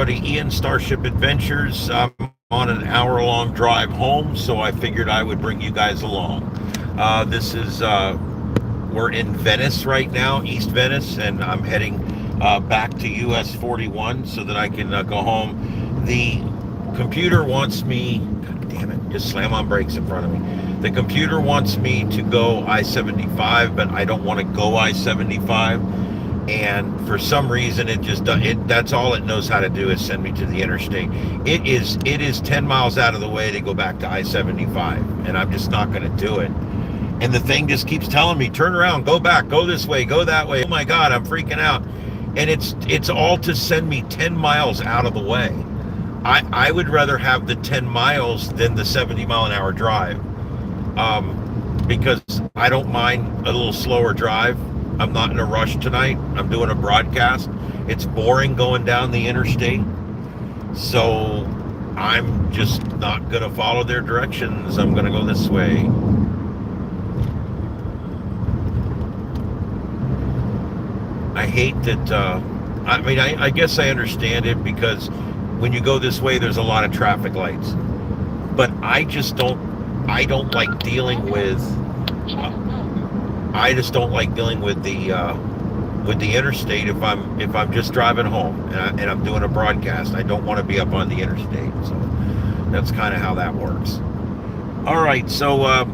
everybody. Ian, Starship Adventures. I'm on an hour-long drive home, so I figured I would bring you guys along. We're in Venice right now, East Venice, and I'm heading back to US 41 so that I can go home. The computer wants me, God damn it, just slam on brakes in front of me. The computer wants me to go I-75, but I don't want to go I-75. And for some reason that's all it knows how to do is send me to the interstate. It is 10 miles out of the way to go back to I-75, and I'm just not going to do it. And the thing just keeps telling me, turn around, go back, go this way, go that way. Oh my God, I'm freaking out. And it's all to send me 10 miles out of the way. I would rather have the 10 miles than the 70 mile an hour drive, because I don't mind a little slower drive. I'm not in a rush tonight. I'm doing a broadcast. It's boring going down the interstate. So I'm just not going to follow their directions. I'm going to go this way. I hate that. I guess I understand it, because when you go this way, there's a lot of traffic lights. But I don't like dealing with. I just don't like dealing with the interstate if I'm just driving home and I'm doing a broadcast. I don't want to be up on the interstate. So that's kind of how that works. All right, so I'm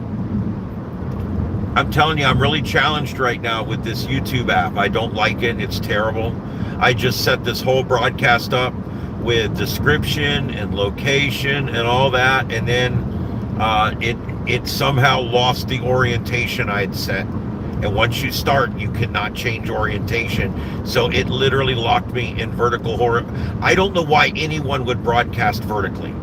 telling you, I'm really challenged right now with this YouTube app. I don't like it. It's terrible. I just set this whole broadcast up with description and location and all that, and then it somehow lost the orientation I'd set. And once you start, you cannot change orientation. So it literally locked me in vertical horror. I don't know why anyone would broadcast vertically.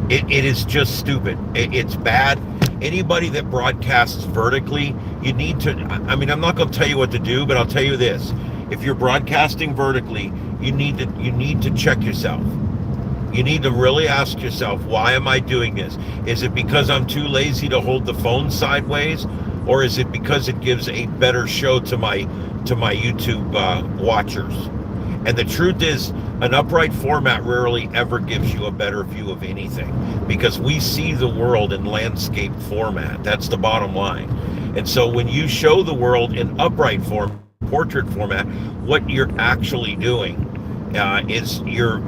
It is just stupid. It's bad. Anybody that broadcasts vertically, you need to, I'm not going to tell you what to do, but I'll tell you this. If you're broadcasting vertically, you need to check yourself. You need to really ask yourself, why am I doing this? Is it because I'm too lazy to hold the phone sideways? Or is it because it gives a better show to my YouTube watchers? And the truth is, an upright format rarely ever gives you a better view of anything, because we see the world in landscape format. That's the bottom line. And so when you show the world in upright form, portrait format, what you're actually doing is you're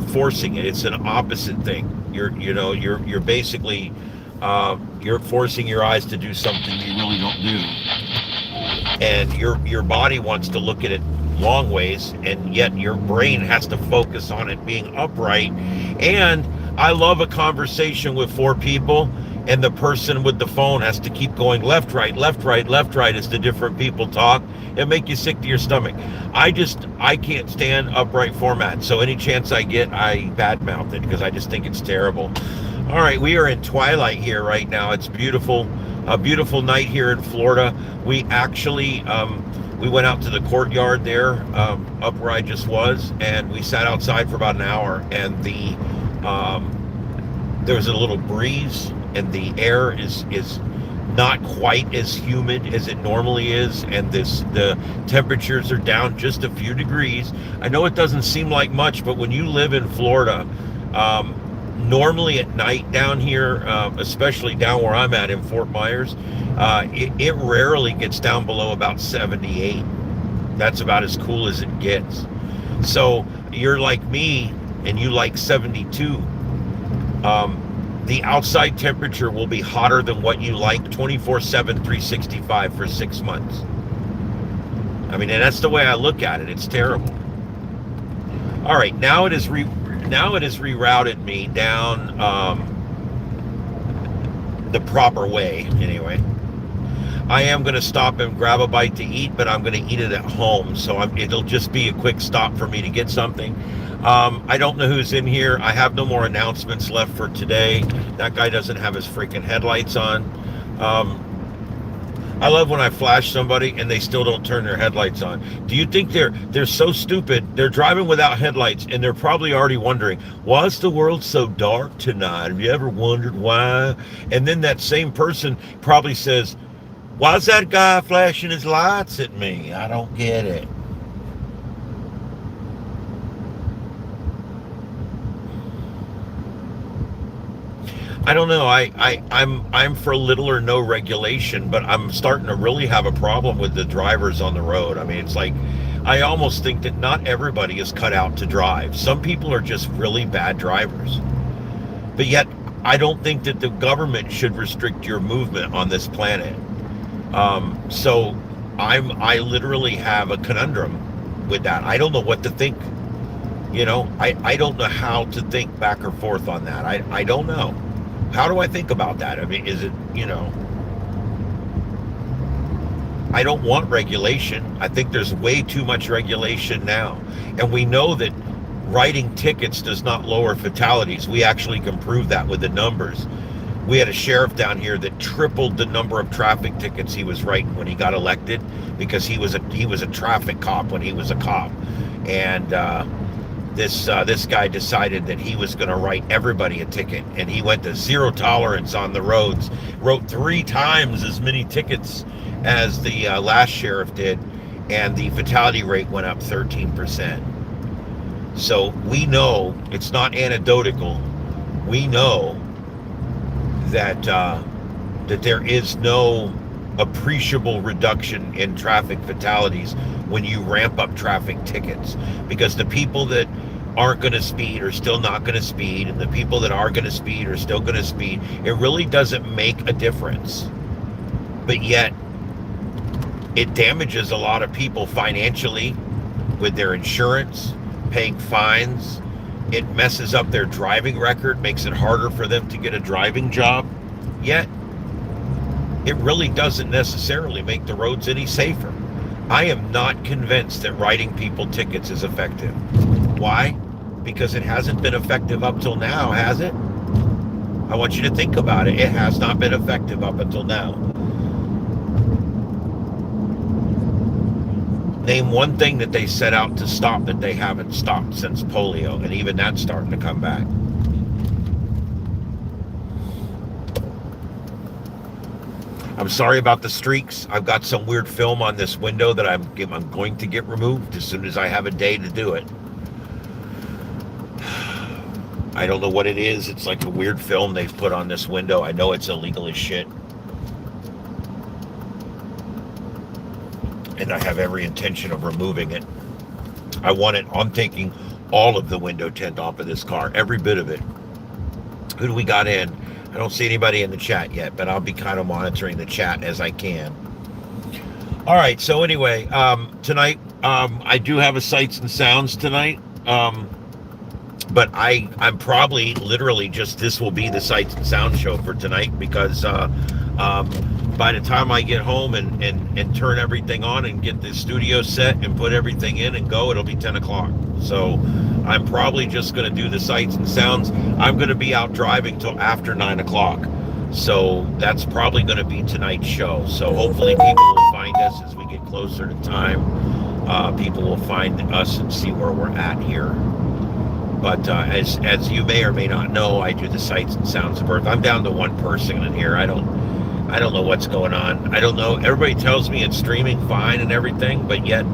forcing it. It's an opposite thing. You're basically you're forcing your eyes to do something you really don't do, and your body wants to look at it long ways, and yet your brain has to focus on it being upright. And I love a conversation with four people, and the person with the phone has to keep going left, right, left, right, left, right as the different people talk. It make you sick to your stomach. I can't stand upright format. So any chance I get, I badmouth it, because I just think it's terrible. All right, we are in twilight here right now. It's beautiful, a beautiful night here in Florida. We actually, we went out to the courtyard there, up where I just was, and we sat outside for about an hour, and there was a little breeze, and the air is not quite as humid as it normally is, and the temperatures are down just a few degrees. I know it doesn't seem like much, but when you live in Florida, normally at night down here, especially down where I'm at in Fort Myers, it rarely gets down below about 78. That's about as cool as it gets. So you're like me and you like 72. The outside temperature will be hotter than what you like 24/7, 365 for 6 months. And that's the way I look at it. It's terrible. All right, now it has rerouted me down the proper way. Anyway, I am going to stop and grab a bite to eat, but I'm going to eat it at home, so it'll just be a quick stop for me to get something. I don't know who's in here. I have no more announcements left for today. That guy doesn't have his freaking headlights on. I love when I flash somebody and they still don't turn their headlights on. Do you think they're so stupid? They're driving without headlights, and they're probably already wondering, why is the world so dark tonight? Have you ever wondered why? And then that same person probably says, why's that guy flashing his lights at me? I don't get it. I don't know. I'm for little or no regulation, but I'm starting to really have a problem with the drivers on the road. I mean, it's like I almost think that not everybody is cut out to drive. Some people are just really bad drivers. But yet, I don't think that the government should restrict your movement on this planet. So I literally have a conundrum with that. I don't know what to think. I don't know how to think back or forth on that. I don't know. How do I think about that? I mean, is it, I don't want regulation. I think there's way too much regulation now. And we know that writing tickets does not lower fatalities. We actually can prove that with the numbers. We had a sheriff down here that tripled the number of traffic tickets he was writing when he got elected, because he was a traffic cop when he was a cop. And this guy decided that he was going to write everybody a ticket, and he went to zero tolerance on the roads, wrote 3 times as many tickets as the last sheriff did, and the fatality rate went up 13%. So we know, it's not anecdotal, we know that that there is no appreciable reduction in traffic fatalities when you ramp up traffic tickets, because the people that aren't going to speed are still not going to speed, and the people that are going to speed are still going to speed. It really doesn't make a difference, but yet it damages a lot of people financially with their insurance, paying fines. It messes up their driving record, makes it harder for them to get a driving job. Yet it really doesn't necessarily make the roads any safer. I am not convinced that writing people tickets is effective. Why? Because it hasn't been effective up till now, has it? I want you to think about it. It has not been effective up until now. Name one thing that they set out to stop that they haven't stopped since polio, and even that's starting to come back. I'm sorry about the streaks. I've got some weird film on this window that I'm going to get removed as soon as I have a day to do it. I don't know what it is. It's like a weird film they've put on this window. I know it's illegal as shit. And I have every intention of removing it. I'm taking all of the window tint off of this car, every bit of it. Who do we got in? I don't see anybody in the chat yet, but I'll be kind of monitoring the chat as I can. All right, so anyway, tonight, I do have a Sights and Sounds tonight, but I'm probably literally this will be the Sights and Sounds show for tonight, because by the time I get home and turn everything on and get the studio set and put everything in and go, it'll be 10 o'clock. So I'm probably just going to do the Sights and Sounds. I'm going to be out driving till after 9 o'clock. So that's probably going to be tonight's show. So hopefully people will find us as we get closer to time. People will find us and see where we're at here. But as you may or may not know, I do the Sights and Sounds of Earth. I'm down to one person in here. I don't know what's going on. I don't know. Everybody tells me it's streaming fine and everything, but yet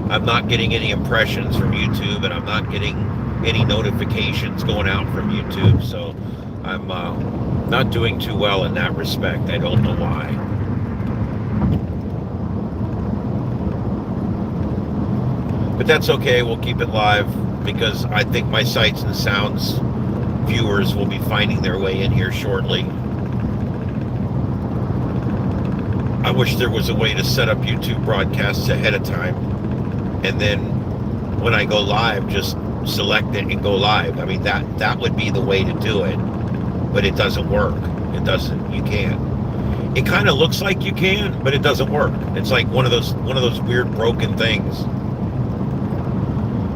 I'm not getting any impressions from YouTube, and I'm not getting any notifications going out from YouTube. So I'm not doing too well in that respect. I don't know why. But that's okay. We'll keep it live, because I think my Sights and Sounds viewers will be finding their way in here shortly. I wish there was a way to set up YouTube broadcasts ahead of time, and then when I go live, just select it and go live. I mean, that would be the way to do it, but it doesn't work. It doesn't. You can't. It kind of looks like you can, but it doesn't work. It's like one of those weird broken things.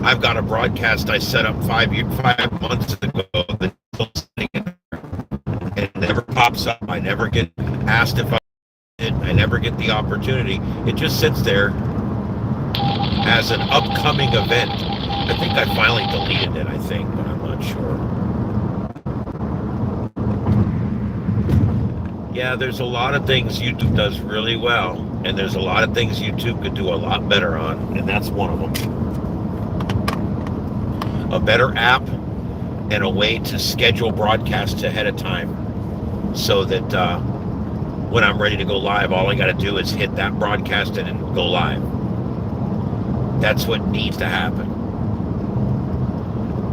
I've got a broadcast I set up 5 months ago that's still sitting in there, and it never pops up. I never get asked if I never get the opportunity. It just sits there as an upcoming event. I think I finally deleted it, but I'm not sure. Yeah, there's a lot of things YouTube does really well, and there's a lot of things YouTube could do a lot better on, and that's one of them. A better app and a way to schedule broadcasts ahead of time so that when I'm ready to go live, all I got to do is hit that broadcast and go live. That's what needs to happen.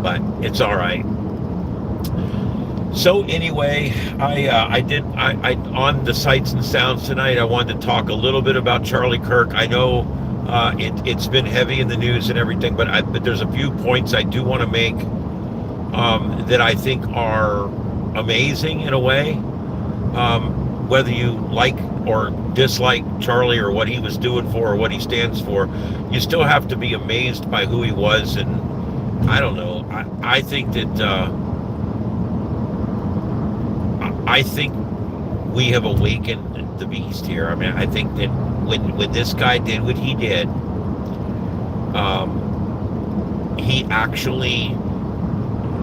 But it's all right. So anyway, I on the Sights and Sounds tonight, I wanted to talk a little bit about Charlie Kirk. I know it's been heavy in the news and everything, but there's a few points I do want to make that I think are amazing in a way. Whether you like or dislike Charlie or what he was doing for or what he stands for, you still have to be amazed by who he was. And I don't know. I think that I think we have awakened the beast here. I mean, I think that when this guy did what he did, he actually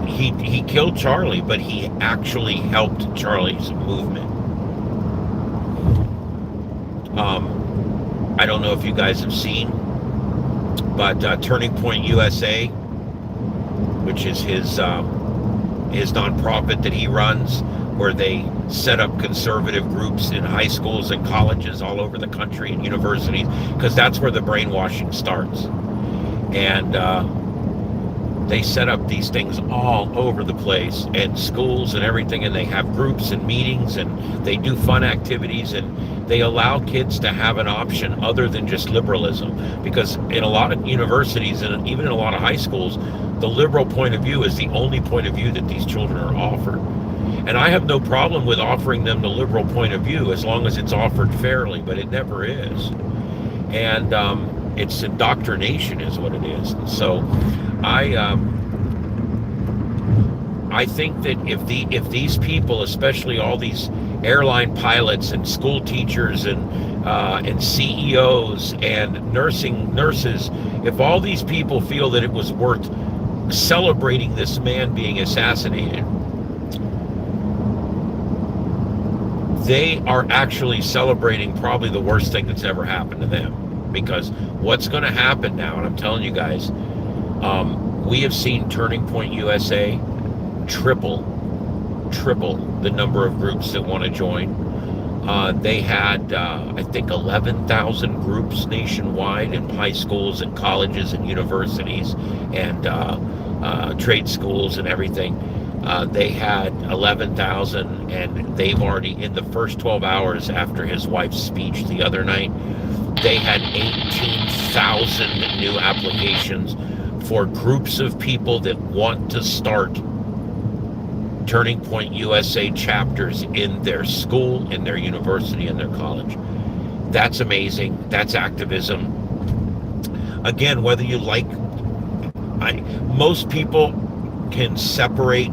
he killed Charlie, but he actually helped Charlie's movement. I don't know if you guys have seen, but Turning Point USA, which is his nonprofit that he runs, where they set up conservative groups in high schools and colleges all over the country and universities, because that's where the brainwashing starts. And they set up these things all over the place, and schools and everything, and they have groups and meetings, and they do fun activities, and they allow kids to have an option other than just liberalism. Because in a lot of universities and even in a lot of high schools, the liberal point of view is the only point of view that these children are offered. And I have no problem with offering them the liberal point of view as long as it's offered fairly, but it never is. And it's indoctrination is what it is. And so I think that if these people, especially all these airline pilots and school teachers and CEOs and nurses, if all these people feel that it was worth celebrating this man being assassinated, they are actually celebrating probably the worst thing that's ever happened to them. Because what's going to happen now, and I'm telling you guys, we have seen Turning Point USA triple the number of groups that want to join. They had, I think, 11,000 groups nationwide in high schools and colleges and universities and trade schools and everything. They had 11,000, and they've already, in the first 12 hours after his wife's speech the other night, they had 18,000 new applications for groups of people that want to start Turning Point USA chapters in their school, in their university, in their college. That's amazing. That's activism. Again, whether you like, most people can separate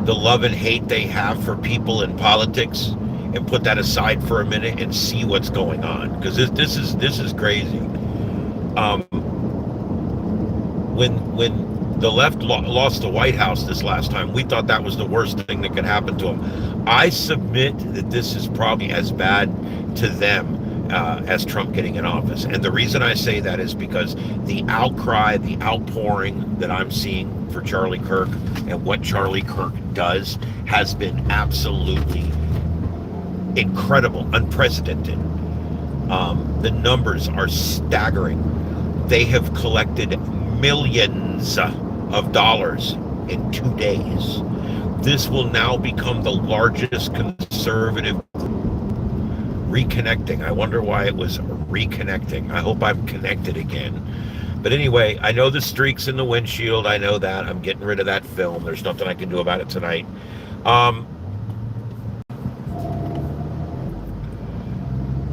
the love and hate they have for people in politics and put that aside for a minute and see what's going on, because this is crazy. When the left lost the White House this last time, we thought that was the worst thing that could happen to them. I submit that this is probably as bad to them as Trump getting in office. And the reason I say that is because the outcry, the outpouring that I'm seeing for Charlie Kirk and what Charlie Kirk does has been absolutely incredible, unprecedented. The numbers are staggering. They have collected millions of dollars in 2 days. This will now become the largest conservative reconnecting. I wonder why it was reconnecting. I hope I'm connected again. But anyway, I know the streak's in the windshield. I know that. I'm getting rid of that film. There's nothing I can do about it tonight.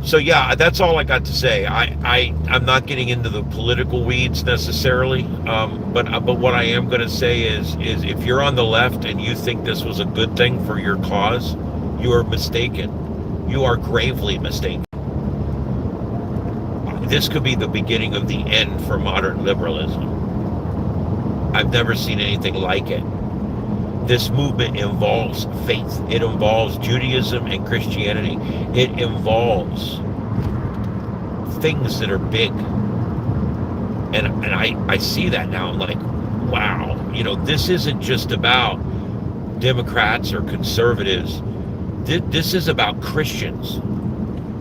So yeah, that's all I got to say. I'm not getting into the political weeds necessarily, but what I am going to say is if you're on the left and you think this was a good thing for your cause, you are mistaken. You are gravely mistaken. This could be the beginning of the end for modern liberalism. I've never seen anything like it. This movement involves faith. It involves Judaism and Christianity. It involves things that are big. And I see that now. I'm like, wow. this isn't just about Democrats or conservatives. This is about Christians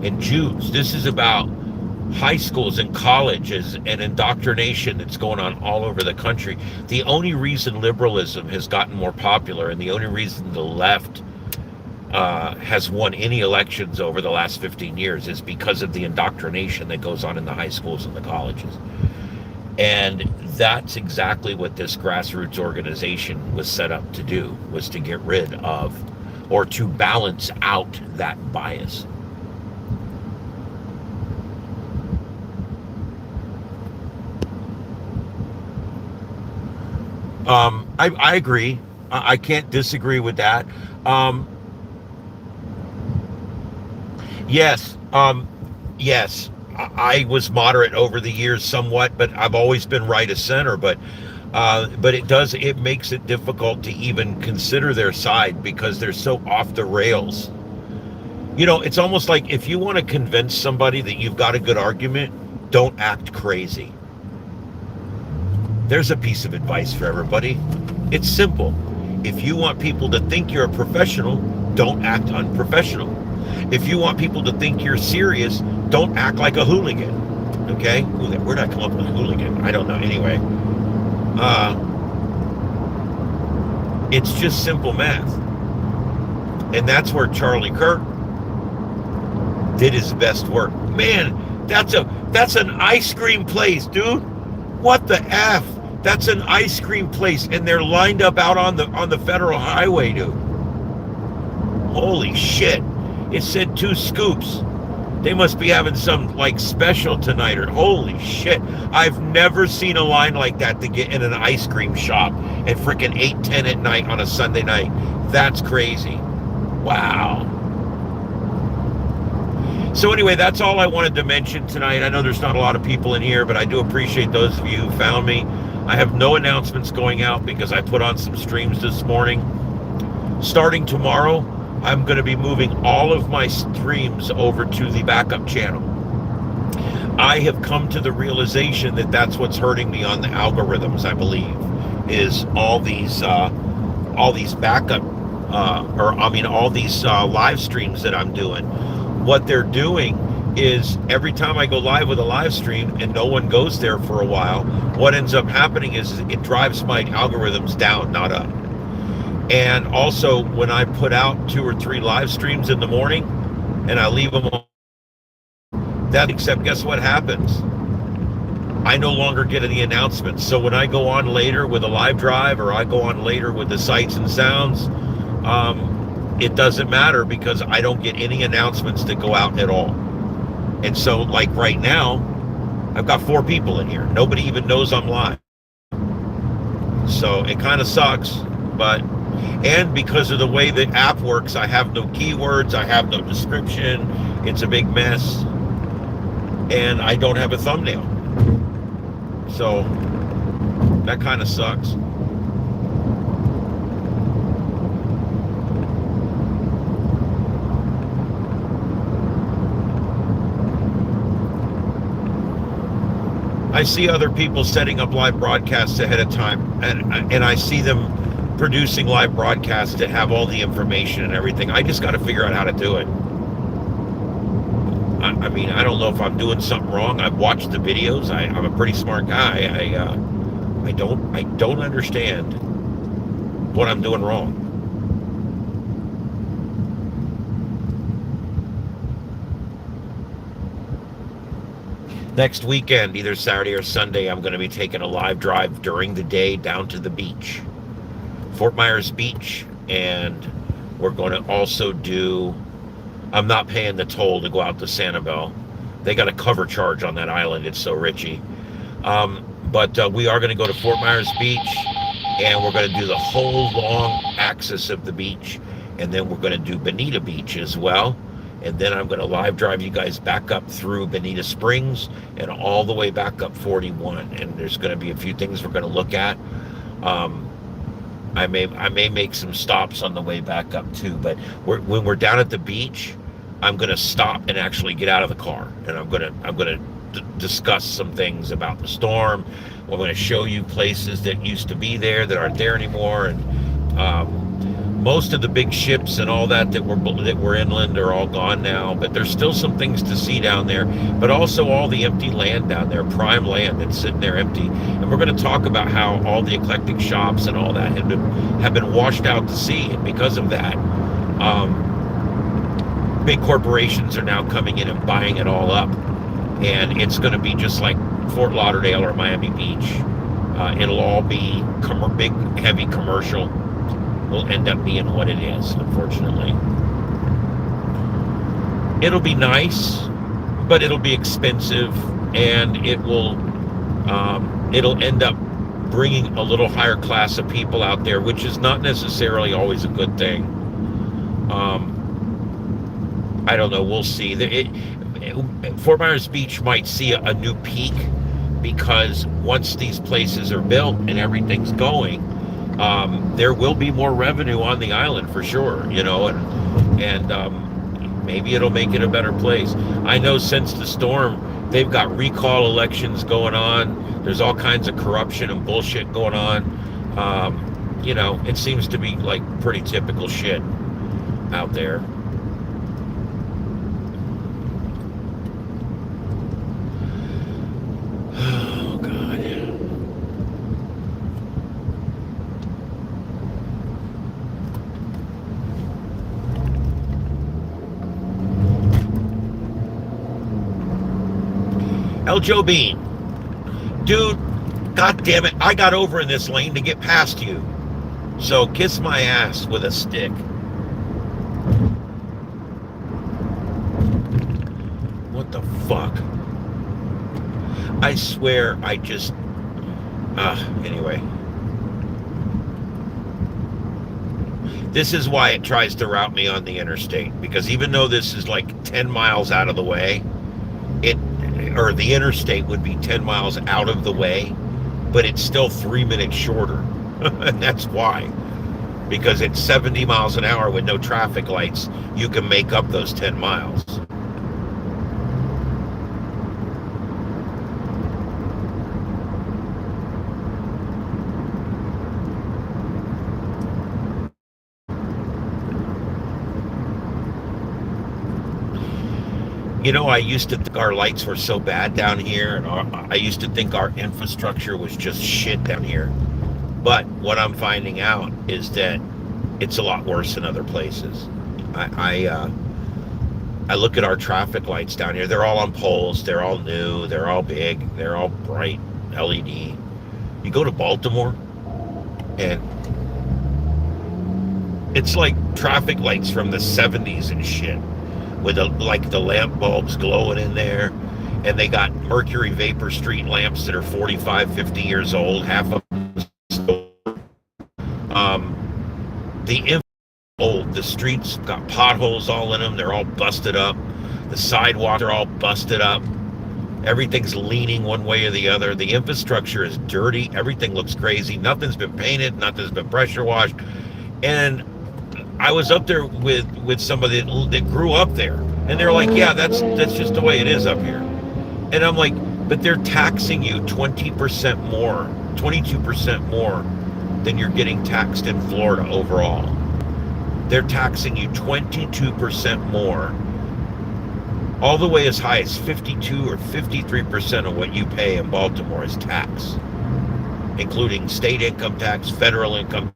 and Jews. This is about high schools and colleges and indoctrination that's going on all over the country. The only reason liberalism has gotten more popular, and the only reason the left has won any elections over the last 15 years, is because of the indoctrination that goes on in the high schools and the colleges. And that's exactly what this grassroots organization was set up to do, was to get rid of, or to balance out, that bias. I agree. I can't disagree with that. Um, yes, yes. I was moderate over the years somewhat, but I've always been right of center. But it makes it difficult to even consider their side because they're so off the rails. It's almost like if you want to convince somebody that you've got a good argument, don't act crazy. There's a piece of advice for everybody. It's simple. If you want people to think you're a professional, don't act unprofessional. If you want people to think you're serious, don't act like a hooligan. Okay? Ooh, where did I come up with hooligan? I don't know. Anyway, it's just simple math. And that's where Charlie Kirk did his best work. Man, that's an ice cream place, dude. What the F? That's an ice cream place, and they're lined up out on the federal highway, dude. Holy shit. It said 2 scoops. They must be having some like special tonight, or holy shit. I've never seen a line like that to get in an ice cream shop at freaking 8:10 at night on a Sunday night. That's crazy. Wow. So anyway, that's all I wanted to mention tonight. I know there's not a lot of people in here, but I do appreciate those of you who found me. I have no announcements going out because I put on some streams this morning. Starting tomorrow, I'm going to be moving all of my streams over to the backup channel. I have come to the realization that that's what's hurting me on the algorithms, I believe, is all these backup, all these live streams that I'm doing. What they're doing is every time I go live with a live stream and no one goes there for a while, what ends up happening is it drives my algorithms down, not up. And also, when I put out 2 or 3 live streams in the morning and I leave them on, except guess what happens? I no longer get any announcements. So when I go on later with a live drive, or I go on later with the sights and sounds, it doesn't matter because I don't get any announcements that go out at all. And so, like right now, I've got 4 people in here. Nobody even knows I'm live. So it kind of sucks, and because of the way the app works, I have no keywords, I have no description, it's a big mess, and I don't have a thumbnail. So that kind of sucks. I see other people setting up live broadcasts ahead of time, and I see them producing live broadcasts that have all the information and everything. I just got to figure out how to do it. I mean, I don't know if I'm doing something wrong. I've watched the videos. I'm a pretty smart guy. I don't understand what I'm doing wrong. Next weekend, either Saturday or Sunday, I'm going to be taking a live drive during the day down to the beach, Fort Myers Beach, and we're going to also do, I'm not paying the toll to go out to Sanibel. They got a cover charge on that island. It's so richy. But we are going to go to Fort Myers Beach, and we're going to do the whole long axis of the beach, and then we're going to do Bonita Beach as well. And then I'm going to live drive you guys back up through Bonita Springs and all the way back up 41. And there's going to be a few things we're going to look at. I may make some stops on the way back up too. But when we're down at the beach, I'm going to stop and actually get out of the car, and I'm going to discuss some things about the storm, I'm going to show you places that used to be there that aren't there anymore, and most of the big ships and all that were inland are all gone now. But there's still some things to see down there. But also all the empty land down there, prime land that's sitting there empty. And we're going to talk about how all the eclectic shops and all that have been washed out to sea, and because of that, big corporations are now coming in and buying it all up, and it's going to be just like Fort Lauderdale or Miami Beach. It'll all be big, heavy commercial. Will end up being what it is, unfortunately. It'll be nice, but it'll be expensive, and it'll end up bringing a little higher class of people out there, which is not necessarily always a good thing. I don't know. We'll see. Fort Myers Beach might see a new peak, because once these places are built and everything's going, there will be more revenue on the island for sure, and maybe it'll make it a better place. I know since the storm, they've got recall elections going on. There's all kinds of corruption and bullshit going on. It seems to be like pretty typical shit out there. Oh, God. El Joe Bean. Dude, God damn it, I got over in this lane to get past you. So kiss my ass with a stick. What the fuck? I swear I just... anyway. This is why it tries to route me on the interstate. Because even though this is like 10 miles out of the way, the interstate would be 10 miles out of the way, but it's still 3 minutes shorter. And that's why. Because at 70 miles an hour with no traffic lights, you can make up those 10 miles. I used to think our lights were so bad down here, and I used to think our infrastructure was just shit down here. But what I'm finding out is that it's a lot worse in other places. I look at our traffic lights down here. They're all on poles. They're all new. They're all big. They're all bright LED. You go to Baltimore, and it's like traffic lights from the 70s and shit, with the lamp bulbs glowing in there, and they got mercury vapor street lamps that are 45, 50 years old, half of them the streets got potholes all in them. They're all busted up. The sidewalks are all busted up. Everything's leaning one way or the other. The infrastructure is dirty. Everything looks crazy. Nothing's been painted. Nothing's been pressure washed. And I was up there with somebody that grew up there, and they're like, yeah, that's just the way it is up here. And I'm like, but they're taxing you 20% more, 22% more than you're getting taxed in Florida overall. They're taxing you 22% more, all the way as high as 52 or 53% of what you pay in Baltimore is tax, including state income tax, federal income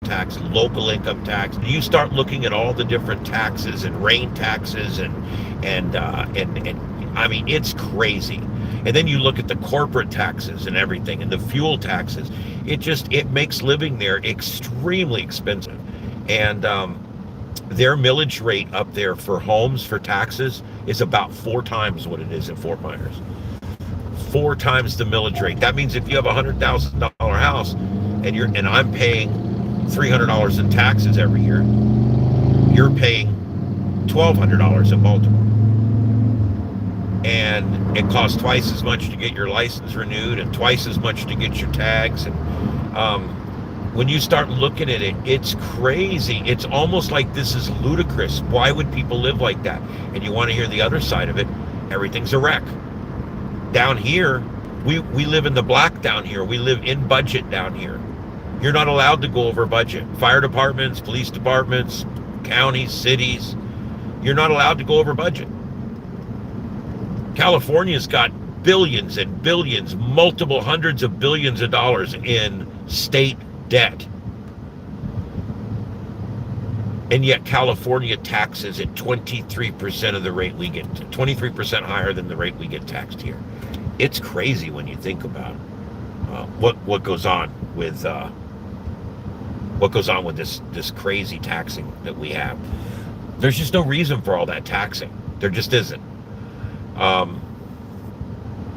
tax, local income tax. You start looking at all the different taxes and rain taxes and I mean, it's crazy. And then you look at the corporate taxes and everything, and the fuel taxes. It makes living there extremely expensive. And their millage rate up there for homes, for taxes, is about 4 times what it is in Fort Myers. 4 times the millage rate. That means if you have a $100,000 house and I'm paying $300 in taxes every year, you're paying $1,200 in Baltimore. And it costs twice as much to get your license renewed and twice as much to get your tags. And when you start looking at it, it's crazy. It's almost like this is ludicrous. Why would people live like that? And you want to hear the other side of it, everything's a wreck. Down here, We live in the black down here. We live in budget down here. You're not allowed to go over budget. Fire departments, police departments, counties, cities, you're not allowed to go over budget. California's got billions and billions, multiple hundreds of billions of dollars in state debt. And yet California taxes at 23% of the rate we get, 23% higher than the rate we get taxed here. It's crazy when you think about what goes on with this crazy taxing that we have. There's just no reason for all that taxing. There just isn't.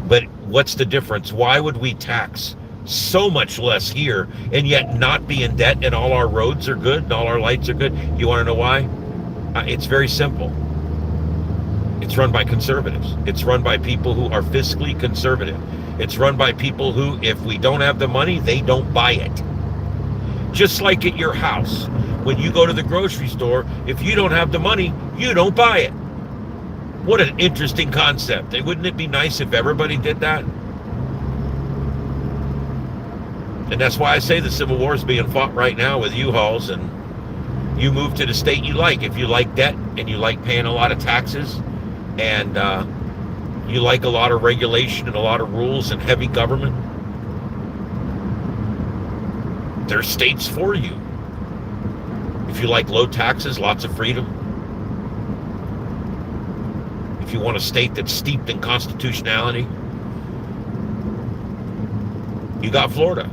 But what's the difference? Why would we tax so much less here and yet not be in debt, and all our roads are good and all our lights are good? You want to know why? It's very simple. It's run by conservatives. It's run by people who are fiscally conservative. It's run by people who, if we don't have the money, they don't buy it. Just like at your house. When you go to the grocery store, if you don't have the money, you don't buy it. What an interesting concept. Wouldn't it be nice if everybody did that? And that's why I say the Civil War is being fought right now with U-Hauls, and you move to the state you like. If you like debt and you like paying a lot of taxes and you like a lot of regulation and a lot of rules and heavy government, there's states for you. If you like low taxes, lots of freedom. If you want a state that's steeped in constitutionality, you got Florida,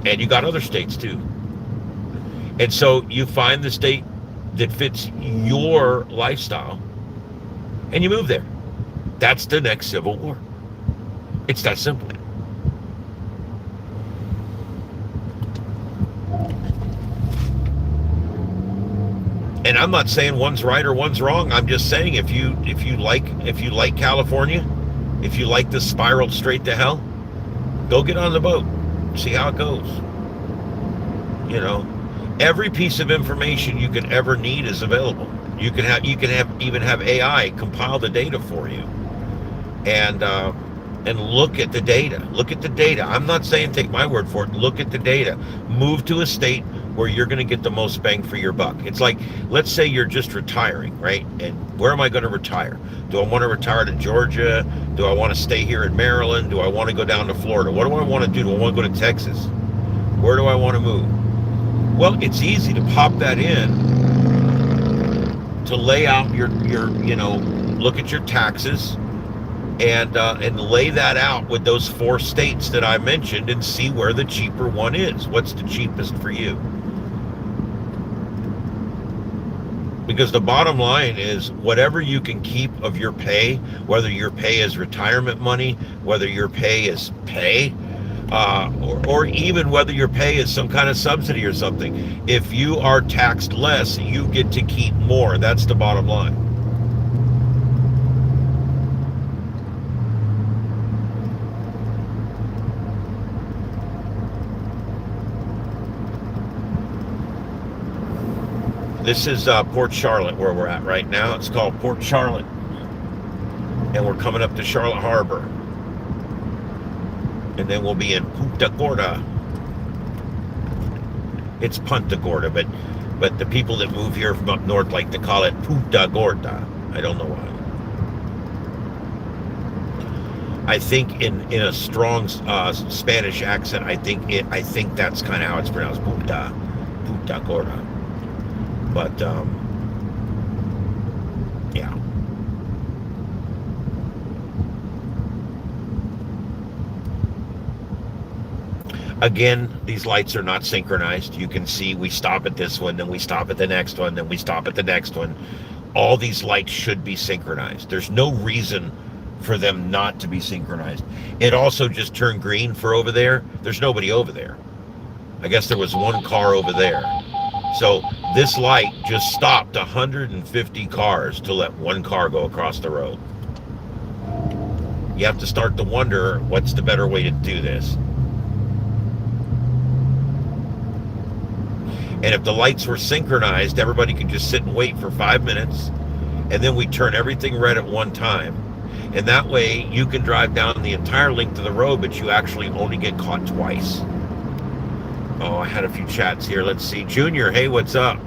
and you got other states too. And so you find the state that fits your lifestyle and you move there. That's the next Civil War. It's that simple. And I'm not saying one's right or one's wrong. I'm just saying if you like California, if you like this spiraled straight to hell, go get on the boat. See how it goes. You know, every piece of information you could ever need is available. You can even have AI compile the data for you, and look at the data. Look at the data. I'm not saying take my word for it. Look at the data. Move to a state where you're going to get the most bang for your buck. It's like, let's say you're just retiring, right? And where am I going to retire? Do I want to retire to Georgia? Do I want to stay here in Maryland? Do I want to go down to Florida? What do I want to do? Do I want to go to Texas? Where do I want to move? Well, it's easy to pop that in, to lay out your look at your taxes and lay that out with those 4 states that I mentioned and see where the cheaper one is. What's the cheapest for you? Because the bottom line is, whatever you can keep of your pay, whether your pay is retirement money, whether your pay is pay, or even whether your pay is some kind of subsidy or something, if you are taxed less, you get to keep more. That's the bottom line. This is Port Charlotte, where we're at right now. It's called Port Charlotte. And we're coming up to Charlotte Harbor. And then we'll be in Punta Gorda. It's Punta Gorda, but the people that move here from up north like to call it Punta Gorda. I don't know why. I think in a strong Spanish accent, I think that's kind of how it's pronounced, Punta Gorda. But, yeah. Again, these lights are not synchronized. You can see we stop at this one, then we stop at the next one, then we stop at the next one. All these lights should be synchronized. There's no reason for them not to be synchronized. It also just turned green for over there. There's nobody over there. I guess there was one car over there. So this light just stopped 150 cars to let one car go across the road. You have to start to wonder, what's the better way to do this? And if the lights were synchronized, everybody could just sit and wait for 5 minutes, and then we turn everything red at one time, And that way you can drive down the entire length of the road, but you actually only get caught twice. Oh, I had a few chats here. Let's see. Junior, hey, what's up?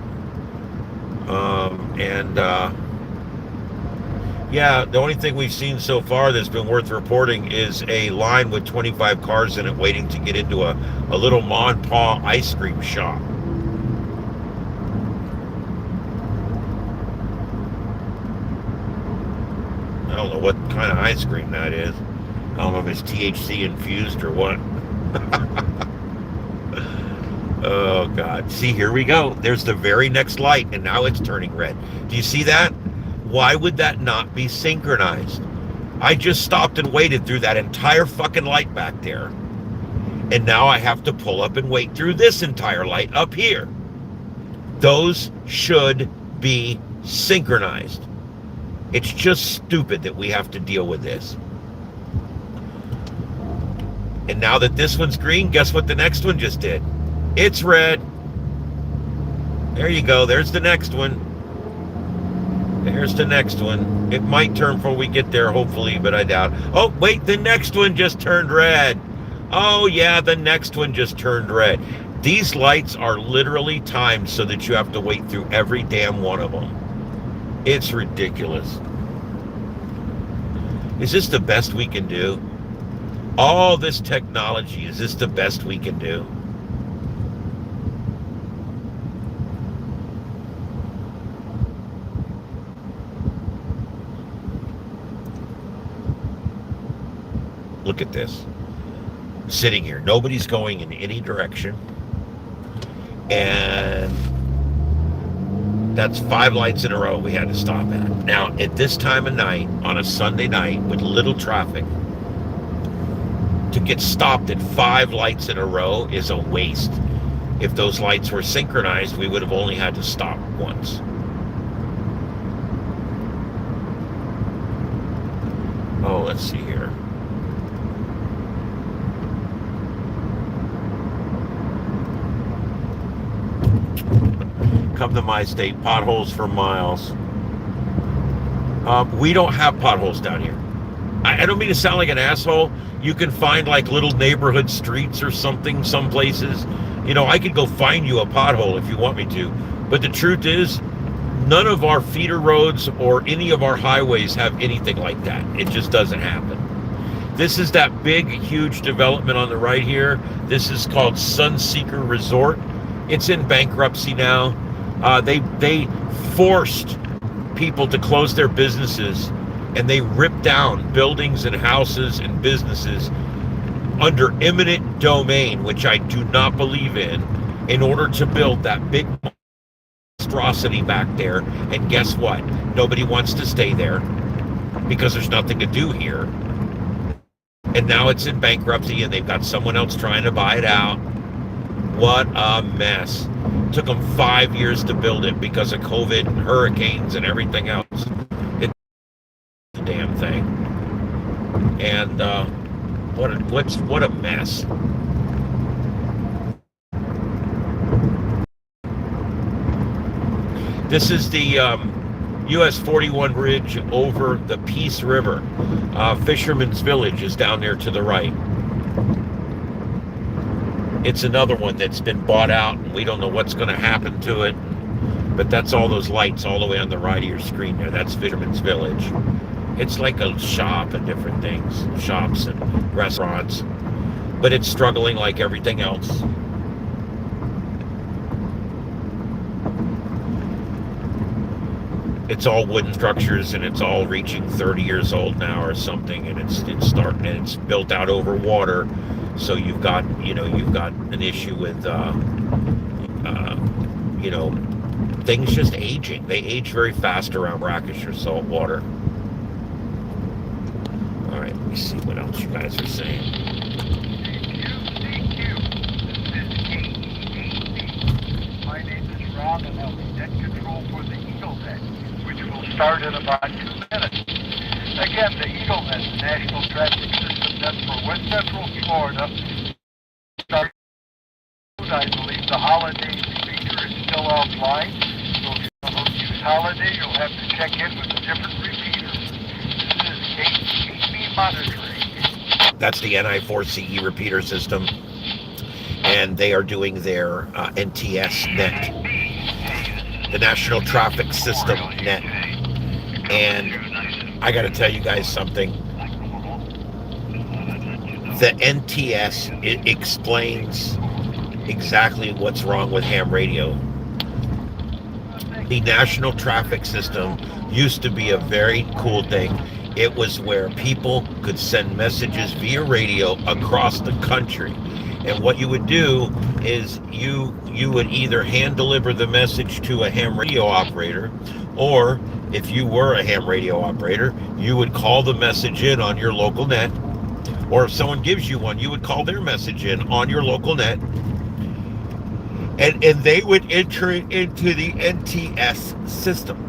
Yeah, the only thing we've seen so far that's been worth reporting is a line with 25 cars in it waiting to get into a little ma and pa ice cream shop. I don't know what kind of ice cream that is. I don't know if it's THC infused or what. Oh, God. See, here we go. There's the very next light, and now it's turning red. Do you see that? Why would that not be synchronized? I just stopped and waited through that entire fucking light back there. And now I have to pull up and wait through this entire light up here. Those should be synchronized. It's just stupid that we have to deal with this. And now that this one's green, guess what the next one just did? It's red. There you go. There's the next one. There's the next one. It might turn before we get there, hopefully, but I doubt. Oh, wait, the next one just turned red. Oh, yeah, the next one just turned red. These lights are literally timed so that you have to wait through every damn one of them. It's ridiculous. Is this the best we can do? All this technology, is this the best we can do? Look at this. Sitting here. Nobody's going in any direction. And that's 5 lights in a row we had to stop at. Now, at this time of night, on a Sunday night with little traffic, to get stopped at 5 lights in a row is a waste. If those lights were synchronized, we would have only had to stop once. Oh, let's see here. Come to my state, potholes for miles. We don't have potholes down here. I don't mean to sound like an asshole. You can find like little neighborhood streets or something, some places. You know, I could go find you a pothole if you want me to. But the truth is, none of our feeder roads or any of our highways have anything like that. It just doesn't happen. This is that big, huge development on the right here. This is called Sunseeker Resort. It's in bankruptcy now. They forced people to close their businesses, and they ripped down buildings and houses and businesses under eminent domain, which I do not believe in order to build that big monstrosity back there. And guess what? Nobody wants to stay there because there's nothing to do here. And now it's in bankruptcy, and they've got someone else trying to buy it out. What a mess. It took them 5 years to build it because of COVID and hurricanes and everything else. It's the damn thing. And what a mess. This is the US 41 bridge over the Peace River. Fisherman's Village is down there to the right. It's another one that's been bought out, and we don't know what's going to happen to it. But that's all those lights all the way on the right of your screen there. That's Fisherman's Village. It's like a shop and different things, shops and restaurants. But it's struggling like everything else. It's all wooden structures, and it's all reaching 30 years old now or something, and it's built out over water. So you've got an issue with things just aging. They age very fast around brackish or salt water. All right, let me see what else you guys are saying. My name is Rob, and I'll be net control for the Eagle Net, which will start in about 2 minutes. Again, the Eagle Net, the National Traffic System Net for West Central Florida, starts. I believe the holiday feature is still offline, so if you don't use holiday, you'll have to check in with a different repeater. This is HTTP monitoring. That's the NI4CE repeater system. And they are doing their NTS net, the National Traffic System net. And I got to tell you guys something. The NTS, it explains exactly what's wrong with ham radio. The National Traffic System used to be a very cool thing. It was where people could send messages via radio across the country. And what you would do is you would either hand deliver the message to a ham radio operator, or if you were a ham radio operator, you would call the message in on your local net, or if someone gives you one, you would call their message in on your local net, and they would enter it into the NTS system.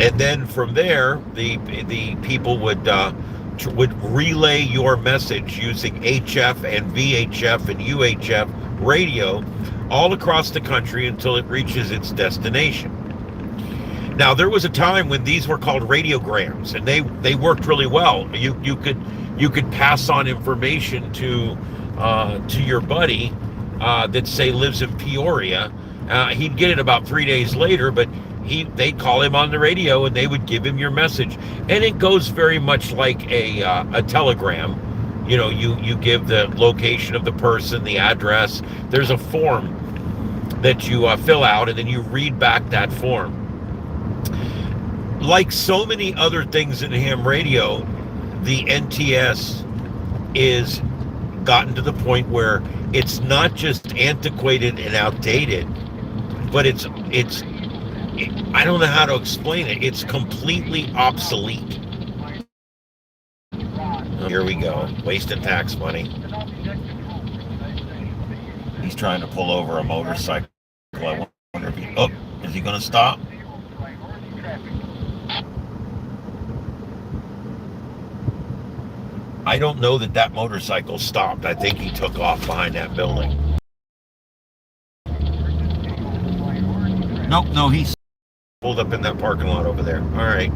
And then from there, the people would relay your message using HF and VHF and UHF radio all across the country until it reaches its destination. Now, there was a time when these were called radiograms, and they worked really well. You could pass on information to your buddy that, say, lives in Peoria. He'd get it about 3 days later, but they'd call him on the radio and they would give him your message. And it goes very much like a telegram. You know, you give the location of the person, the address. There's a form that you fill out, and then you read back that form. Like so many other things in ham radio, the NTS is gotten to the point where it's not just antiquated and outdated, but it's I don't know how to explain it. It's completely obsolete. Here we go, wasting tax money. He's trying to pull over a motorcycle. I wonder if is he going to stop? I don't know that motorcycle stopped. I think he took off behind that building. Nope, no, he's pulled up in that parking lot over there. All right.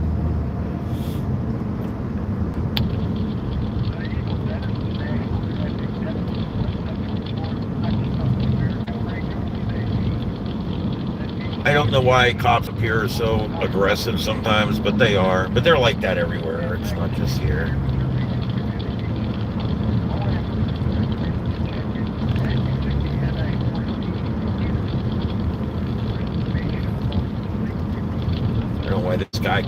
I don't know why cops up here are so aggressive sometimes, but they are. But they're like that everywhere. It's not just here. I don't know why this guy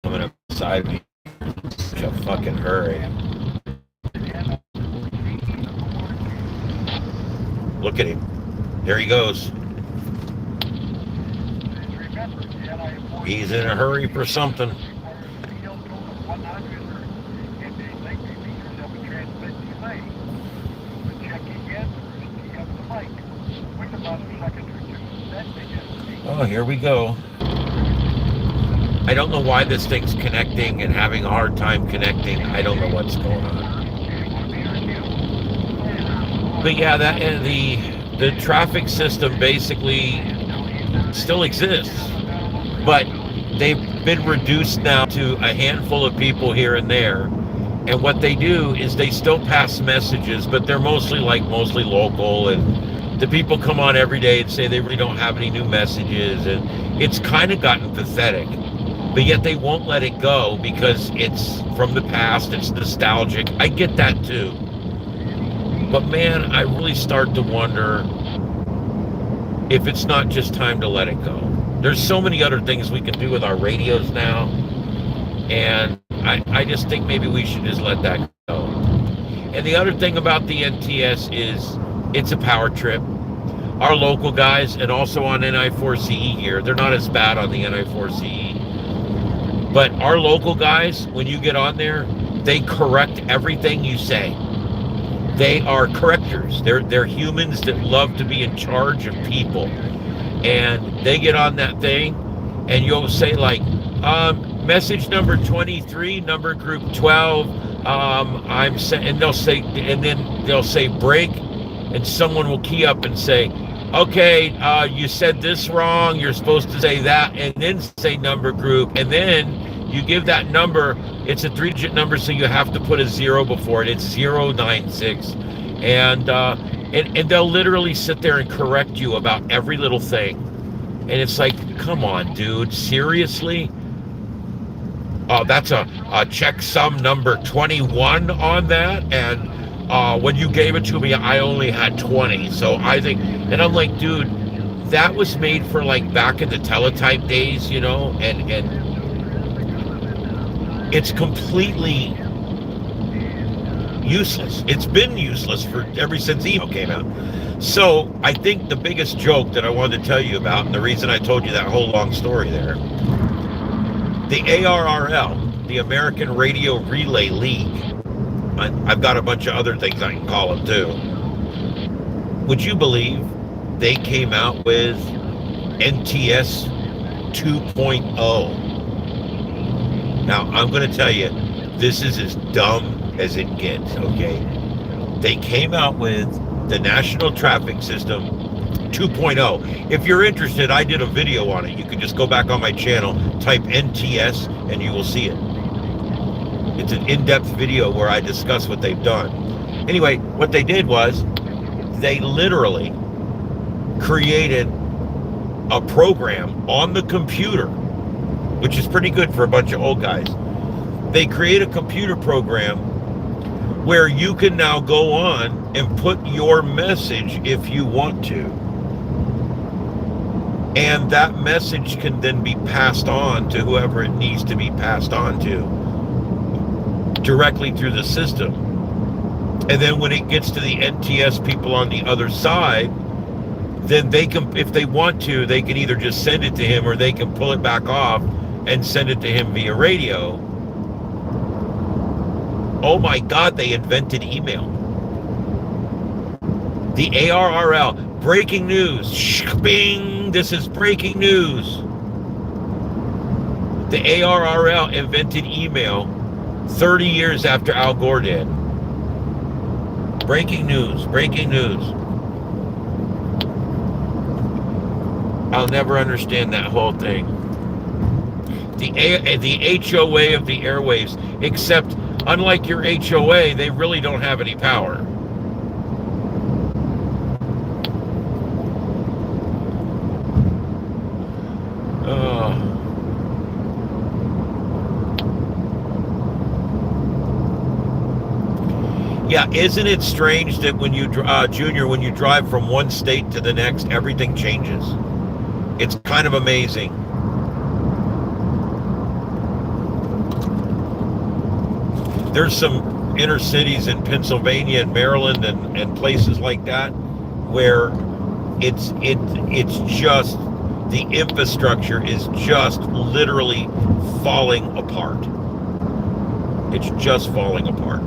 coming up beside me in such a fucking hurry. Look at him. There he goes. He's in a hurry for something. Oh, here we go. I don't know why this thing's connecting and having a hard time connecting. I don't know what's going on. But yeah, that the traffic system basically still exists, but they've been reduced now to a handful of people here and there. And what they do is they still pass messages, but they're mostly local, and the people come on every day and say they really don't have any new messages, and it's kind of gotten pathetic. But yet they won't let it go because it's from the past, it's nostalgic. I get that too. But man, I really start to wonder if it's not just time to let it go. There's so many other things we can do with our radios now, and I just think maybe we should just let that go. And the other thing about the NTS is it's a power trip. Our local guys, and also on NI4CE here, they're not as bad on the NI4CE. But our local guys, when you get on there, they correct everything you say. They are correctors. They're humans that love to be in charge of people. And they get on that thing, and you'll say like, message number 23, number group 12, and they'll say break, and someone will key up and say, okay, you said this wrong, you're supposed to say that, and then say number group, and then you give that number. It's a three-digit number, so you have to put a zero before it. It's 096. And they'll literally sit there and correct you about every little thing. And it's like, come on, dude, seriously? Oh, that's a checksum number 21 on that, and when you gave it to me, I only had 20. So I think, and I'm like, dude, that was made for like back in the teletype days, you know, and it's completely useless. It's been useless for ever since email came out. So I think the biggest joke that I wanted to tell you about, and the reason I told you that whole long story there, the ARRL, the American Radio Relay League, I've got a bunch of other things I can call them too. Would you believe they came out with NTS 2.0? Now, I'm going to tell you, this is as dumb as it gets, okay? They came out with the National Traffic System 2.0. If you're interested, I did a video on it. You can just go back on my channel, type NTS, and you will see it. It's an in-depth video where I discuss what they've done. Anyway, what they did was they literally created a program on the computer, which is pretty good for a bunch of old guys. They create a computer program where you can now go on and put your message if you want to. And that message can then be passed on to whoever it needs to be passed on to directly through the system. And then when it gets to the NTS people on the other side, then they can, if they want to, they can either just send it to him or they can pull it back off and send it to him via radio. Oh my God, they invented email. The ARRL, breaking news, bing, this is breaking news. The ARRL invented email 30 years after Al Gore did. Breaking news, breaking news. I'll never understand that whole thing. The HOA of the airwaves, except unlike your HOA, they really don't have any power. Yeah, isn't it strange that when you, Junior, when you drive from one state to the next, everything changes? It's kind of amazing. There's some inner cities in Pennsylvania and Maryland and places like that where it's just, the infrastructure is just literally falling apart. It's just falling apart.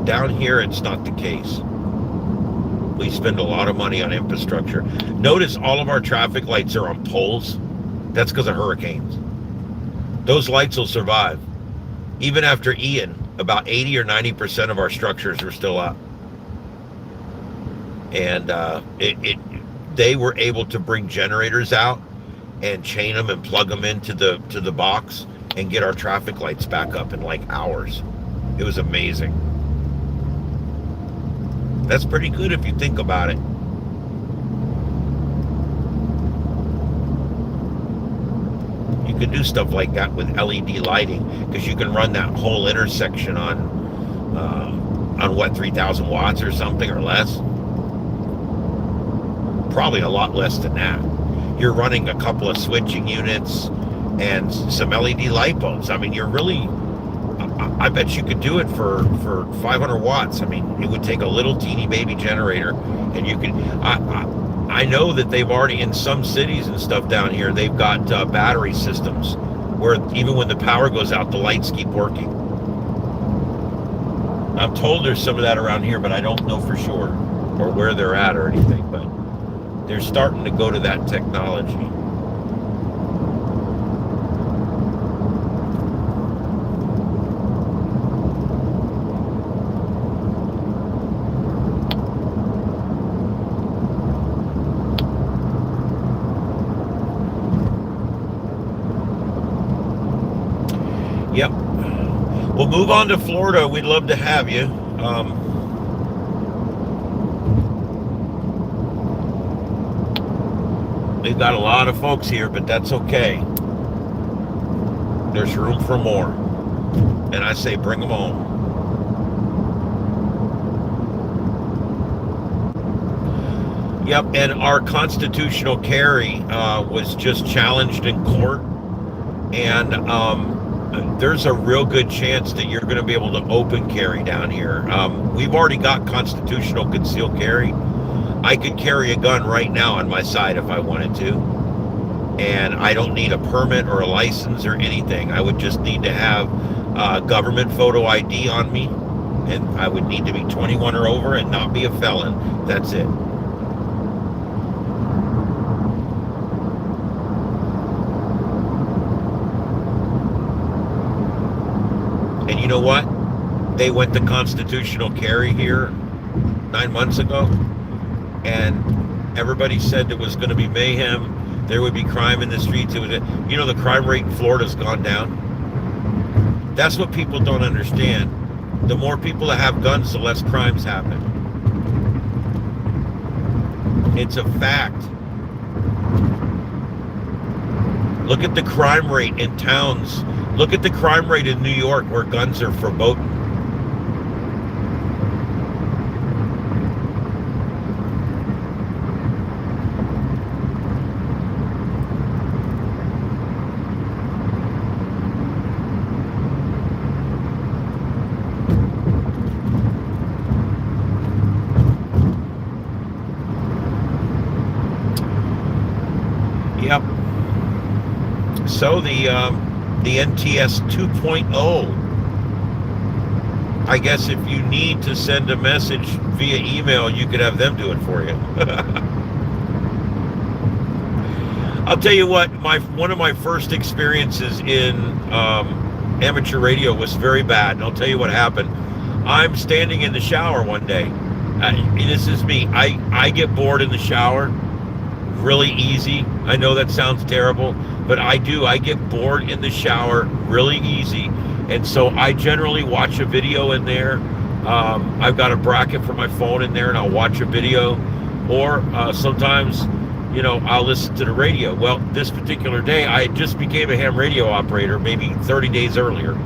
Down here, it's not the case. We spend a lot of money on infrastructure. Notice all of our traffic lights are on poles. That's because of hurricanes. Those lights will survive. Even after Ian, about 80 or 90% of our structures were still up. And they were able to bring generators out and chain them and plug them into the box and get our traffic lights back up in like hours. It was amazing. That's pretty good if you think about it. You can do stuff like that with LED lighting because you can run that whole intersection on what, 3,000 watts or something or less? Probably a lot less than that. You're running a couple of switching units and some LED light bulbs. I mean, you're really, I bet you could do it for 500 watts. I mean, it would take a little teeny baby generator, and you could. I know that they've already, in some cities and stuff down here, they've got battery systems where even when the power goes out, the lights keep working. I'm told there's some of that around here, but I don't know for sure or where they're at or anything. But they're starting to go to that technology. Well, move on to Florida. We'd love to have you. We've got a lot of folks here, but that's okay. There's room for more. And I say bring them on. Yep, and our constitutional carry was just challenged in court. And there's a real good chance that you're going to be able to open carry down here. We've already got constitutional concealed carry. I could carry a gun right now on my side if I wanted to. And I don't need a permit or a license or anything. I would just need to have government photo ID on me. And I would need to be 21 or over and not be a felon. That's it. And you know what? They went to constitutional carry here 9 months ago, and everybody said there was going to be mayhem. There would be crime in the streets. The crime rate in Florida's gone down. That's what people don't understand. The more people that have guns, the less crimes happen. It's a fact. Look at the crime rate in towns. Look at the crime rate in New York where guns are verboten. Yep. So the NTS 2.0, I guess if you need to send a message via email, you could have them do it for you. I'll tell you what, one of my first experiences in amateur radio was very bad, and I'll tell you what happened. I'm standing in the shower one day. This is me. I get bored in the shower really easy. I know that sounds terrible, but I do. I get bored in the shower really easy, and so I generally watch a video in there. I've got a bracket for my phone in there, and I'll watch a video, or sometimes, I'll listen to the radio. Well, this particular day, I just became a ham radio operator maybe 30 days earlier,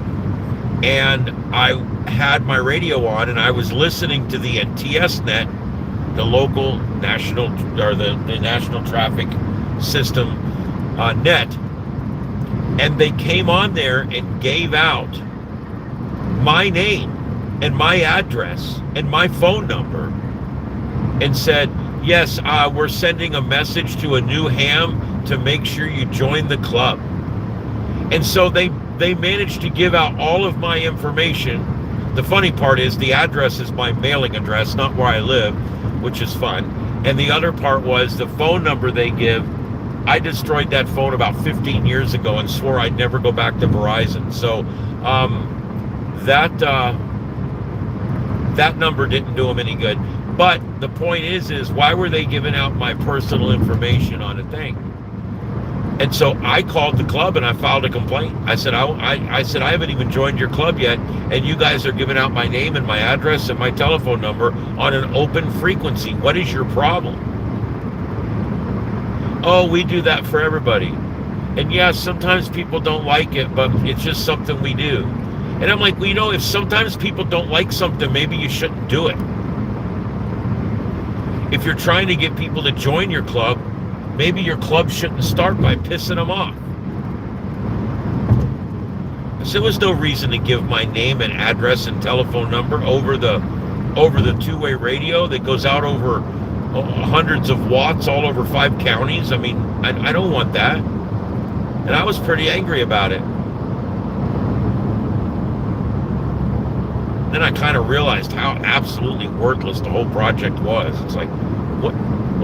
and I had my radio on, and I was listening to the NTS net, the local national, or the national traffic system net, and they came on there and gave out my name and my address and my phone number and said, yes, we're sending a message to a new ham to make sure you join the club. And so they managed to give out all of my information. The funny part is the address is my mailing address, not where I live, which is fun. And the other part was the phone number they give. I destroyed that phone about 15 years ago and swore I'd never go back to Verizon. So that number didn't do them any good. But the point is why were they giving out my personal information on a thing? And so I called the club and I filed a complaint. I said, I haven't even joined your club yet, and you guys are giving out my name and my address and my telephone number on an open frequency. What is your problem? Oh, we do that for everybody. And yeah, sometimes people don't like it, but it's just something we do. And I'm like, well, if sometimes people don't like something, maybe you shouldn't do it. If you're trying to get people to join your club, maybe your club shouldn't start by pissing them off. So there was no reason to give my name and address and telephone number over the two-way radio that goes out over hundreds of watts all over 5 counties. I mean, I don't want that. And I was pretty angry about it. Then I kind of realized how absolutely worthless the whole project was. It's like, what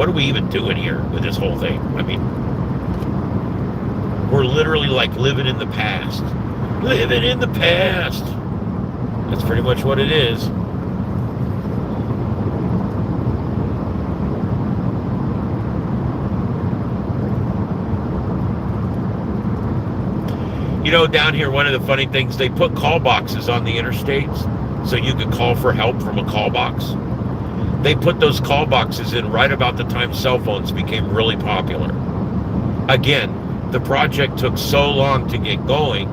are we even doing here with this whole thing? I mean, we're literally like living in the past. Living in the past. That's pretty much what it is. Down here, one of the funny things, they put call boxes on the interstates so you could call for help from a call box. They put those call boxes in right about the time cell phones became really popular. Again, the project took so long to get going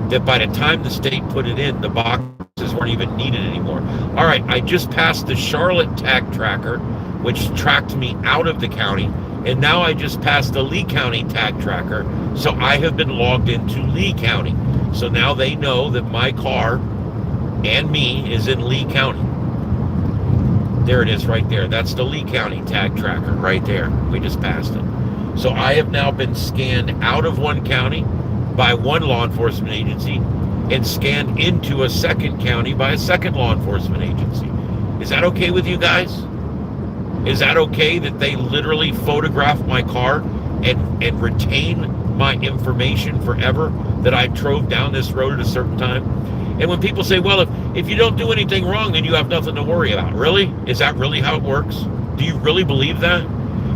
that by the time the state put it in, the boxes weren't even needed anymore. All right, I just passed the Charlotte tag tracker, which tracked me out of the county, and now I just passed the Lee County tag tracker, so I have been logged into Lee County. So now they know that my car and me is in Lee County. There it is right there. That's the Lee County tag tracker right there. We just passed it. So I have now been scanned out of one county by one law enforcement agency and scanned into a second county by a second law enforcement agency. Is that okay with you guys? Is that okay that they literally photograph my car and retain my information forever that I drove down this road at a certain time? And when people say, well, if you don't do anything wrong, then you have nothing to worry about. Really? Is that really how it works? Do you really believe that?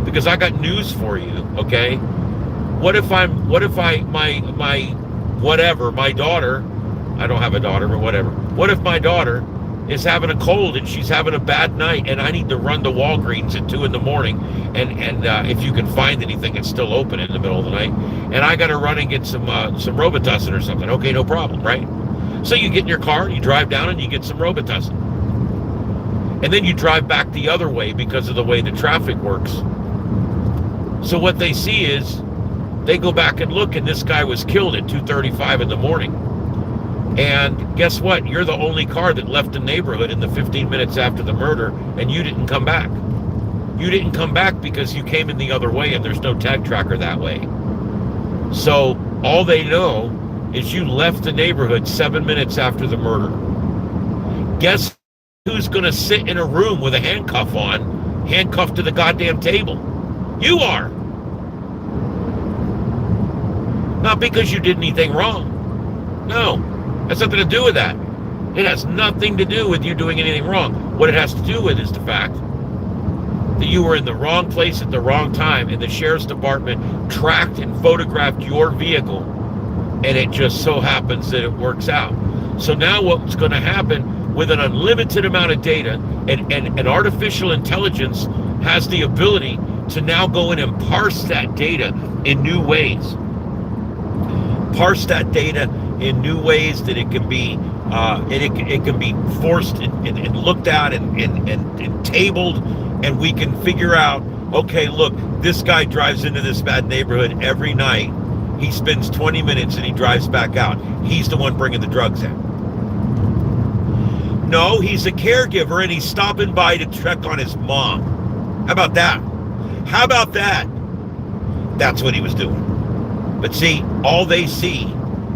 Because I got news for you, okay? My daughter, I don't have a daughter, but whatever. What if my daughter is having a cold and she's having a bad night and I need to run to Walgreens at 2 a.m. and if you can find anything, it's still open in the middle of the night, and I got to run and get some Robitussin or something. Okay, no problem, right? So you get in your car, you drive down and you get some Robitussin. And then you drive back the other way because of the way the traffic works. So what they see is they go back and look, and this guy was killed at 2:35 in the morning. And guess what? You're the only car that left the neighborhood in the 15 minutes after the murder, and you didn't come back. You didn't come back because you came in the other way, and there's no tag tracker that way. So all they know is you left the neighborhood 7 minutes after the murder. Guess who's going to sit in a room with a handcuff on, handcuffed to the goddamn table? You are. Not because you did anything wrong. No, has nothing to do with that. It has nothing to do with you doing anything wrong. What it has to do with is the fact that you were in the wrong place at the wrong time, and the sheriff's department tracked and photographed your vehicle, and it just so happens that it works out. So now what's going to happen with an unlimited amount of data, and artificial intelligence has the ability to now go in and parse that data in new ways. Parse that data in new ways that it can be it can be forced and looked at and tabled, and we can figure out, okay, look, this guy drives into this bad neighborhood every night. He spends 20 minutes and he drives back out. He's the one bringing the drugs in. No, he's a caregiver and he's stopping by to check on his mom. How about that? How about that? That's what he was doing. But see, all they see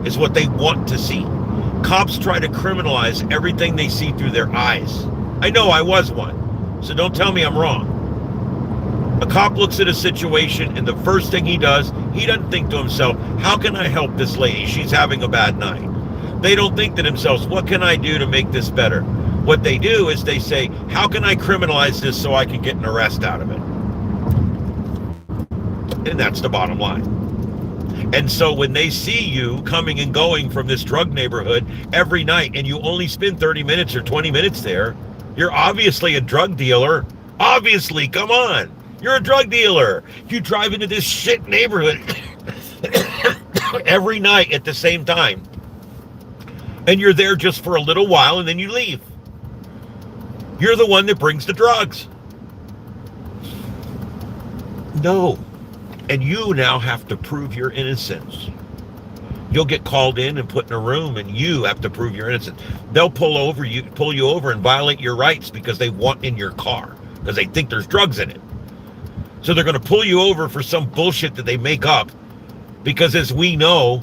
is what they want to see. Cops try to criminalize everything they see through their eyes. I know, I was one, so don't tell me I'm wrong. A cop looks at a situation, and the first thing he does, he doesn't think to himself, how can I help this lady? She's having a bad night. They don't think to themselves, what can I do to make this better? What they do is they say, how can I criminalize this so I can get an arrest out of it? And that's the bottom line. And so when they see you coming and going from this drug neighborhood every night, and you only spend 30 minutes or 20 minutes there, you're obviously a drug dealer. Obviously, come on. You're a drug dealer. You drive into this shit neighborhood every night at the same time. And you're there just for a little while and then you leave. You're the one that brings the drugs. No. And you now have to prove your innocence. You'll get called in and put in a room, and you have to prove your innocence. They'll pull you over and violate your rights because they want in your car, because they think there's drugs in it. So they're going to pull you over for some bullshit that they make up, because as we know,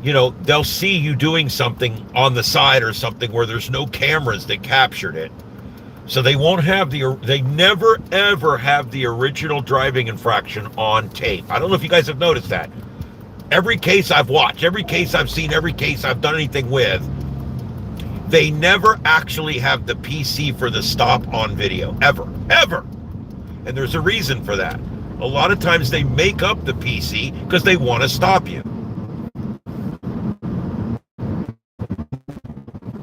they'll see you doing something on the side or something where there's no cameras that captured it. So they never ever have the original driving infraction on tape. I don't know if you guys have noticed that. Every case I've watched, every case I've seen, every case I've done anything with, they never actually have the PC for the stop on video, ever. And there's a reason for that. A lot of times they make up the PC because they want to stop you.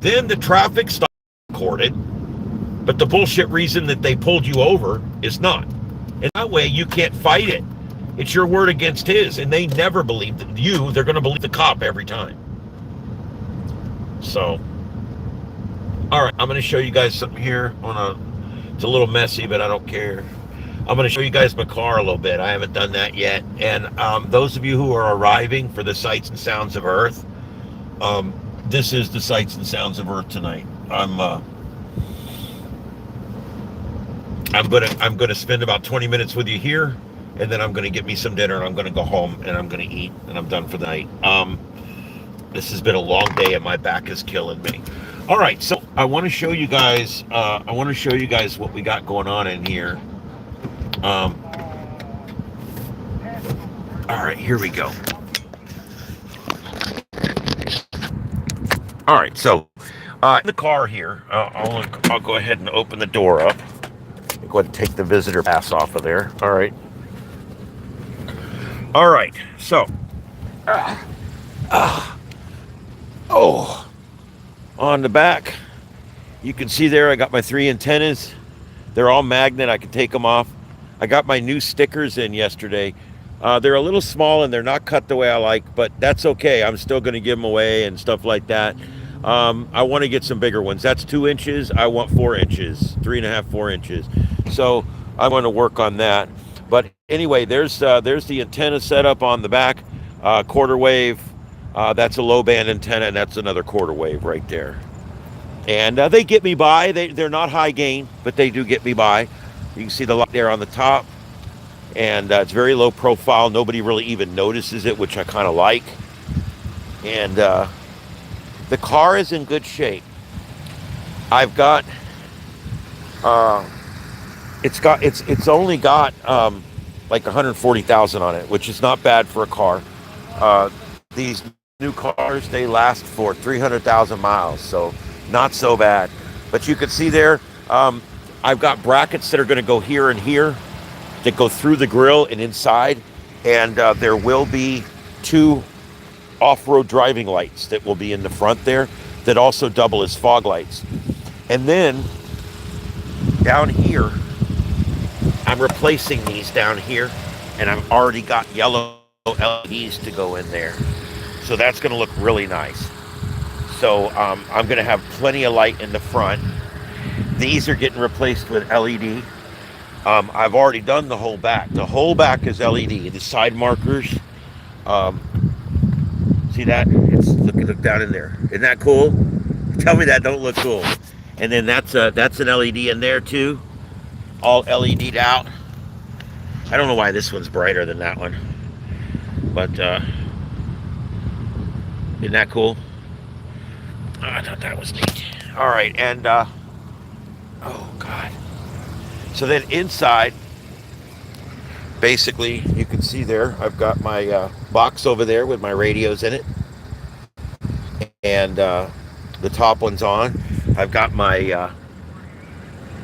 Then the traffic stop recorded, but the bullshit reason that they pulled you over is not. And that way you can't fight it. It's your word against his, and they never believe you. They're going to believe the cop every time. So, all right, I'm going to show you guys something here. It's a little messy, but I don't care. I'm going to show you guys my car a little bit. I haven't done that yet. And those of you who are arriving for the Sights and Sounds of Earth, this is the Sights and Sounds of Earth tonight. I'm gonna spend about 20 minutes with you here, and then I'm gonna get me some dinner, and I'm gonna go home, and I'm gonna eat, and I'm done for the night. This has been a long day, and my back is killing me. All right, so I want to show you guys. What we got going on in here. All right, here we go. All right, so in the car here, I'll go ahead and open the door up. Go ahead and take the visitor pass off of there. All right. All right, so on the back, you can see there I got my 3 antennas. They're all magnet. I can take them off. I got my new stickers in yesterday. They're a little small and they're not cut the way I like, but that's okay. I'm still going to give them away and stuff like that. I want to get some bigger ones. That's 2 inches. I want 4 inches, 3.5, 4 inches. So I want to work on that. But anyway, there's the antenna setup on the back, quarter wave. That's a low band antenna, and that's another quarter wave right there. And they get me by. They're not high gain, but they do get me by. You can see the light there on the top, and it's very low profile. Nobody really even notices it, which I kind of like. And the car is in good shape. I've got it's only got like 140,000 on it, which is not bad for a car. These new cars, they last for 300,000 miles, so not so bad. But you can see there, I've got brackets that are going to go here and here that go through the grill and inside, and there will be 2 off-road driving lights that will be in the front there that also double as fog lights. And then down here, I'm replacing these down here, and I've already got yellow LEDs to go in there. So that's going to look really nice. So I'm going to have plenty of light in the front. These are getting replaced with LED. I've already done the whole back. The whole back is LED. The side markers, see that? Look down in there. Isn't that cool? Tell me that don't look cool. And then that's an LED in there too, all LED'd out. I don't know why this one's brighter than that one, but isn't that cool? Oh, I thought that was neat. All right, and oh god. So then inside, basically, you can see there, I've got my box over there with my radios in it, and the top one's on. I've got my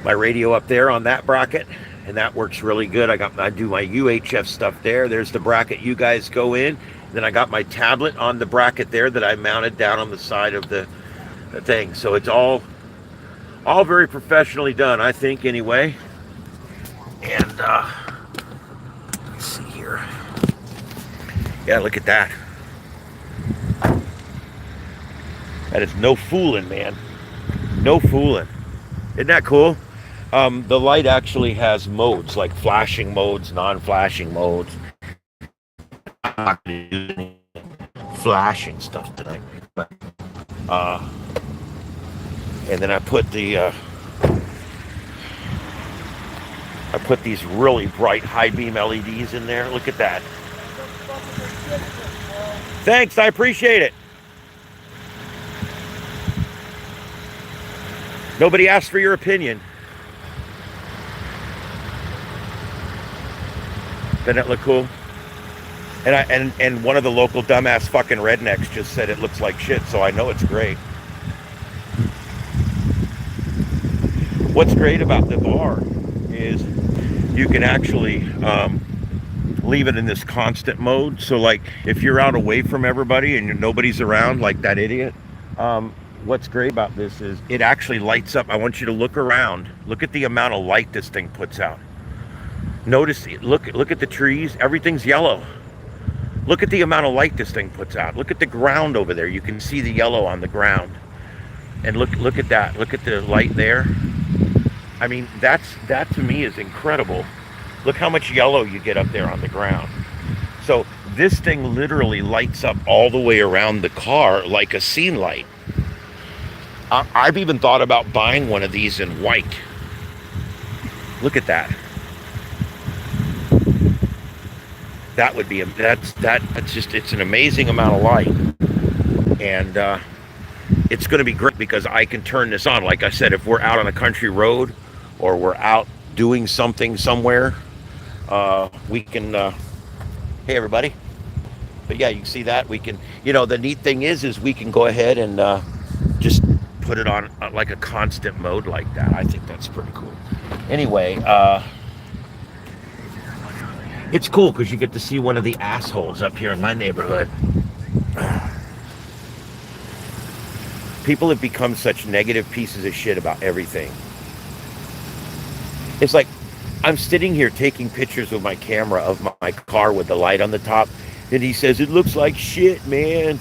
my radio up there on that bracket, and that works really good. I do my UHF stuff there. There's the bracket you guys go in. Then I got my tablet on the bracket there that I mounted down on the side of the thing. So it's all very professionally done, I think, anyway. And let's see here. Yeah, look at that. That is no fooling, man. No fooling. Isn't that cool? The light actually has modes, like flashing modes, non-flashing modes. I'm not going to do any flashing stuff tonight. But, and then I put these really bright high beam LEDs in there. Look at that. Thanks, I appreciate it. Nobody asked for your opinion. Doesn't it look cool? And one of the local dumbass fucking rednecks just said it looks like shit, so I know it's great. What's great about the bar is you can actually leave it in this constant mode. So like if you're out away from everybody and nobody's around, like that idiot, what's great about this is it actually lights up. I want you to look around. Look at the amount of light this thing puts out. Notice, look at the trees. Everything's yellow. Look at the amount of light this thing puts out. Look at the ground over there. You can see the yellow on the ground. And look at that. Look at the light there. I mean, that to me is incredible. Look how much yellow you get up there on the ground. So this thing literally lights up all the way around the car like a scene light. I've even thought about buying one of these in white. Look at that. That would be that's just, it's an amazing amount of light, and it's going to be great because I can turn this on. Like I said, if we're out on a country road or we're out doing something somewhere, we can. Hey everybody! But yeah, you can see that we can. The neat thing is we can go ahead and just put it on like a constant mode like that. I think that's pretty cool. Anyway, it's cool because you get to see one of the assholes up here in my neighborhood. People have become such negative pieces of shit about everything. It's like I'm sitting here taking pictures with my camera of my car with the light on the top, and he says, "It looks like shit, man."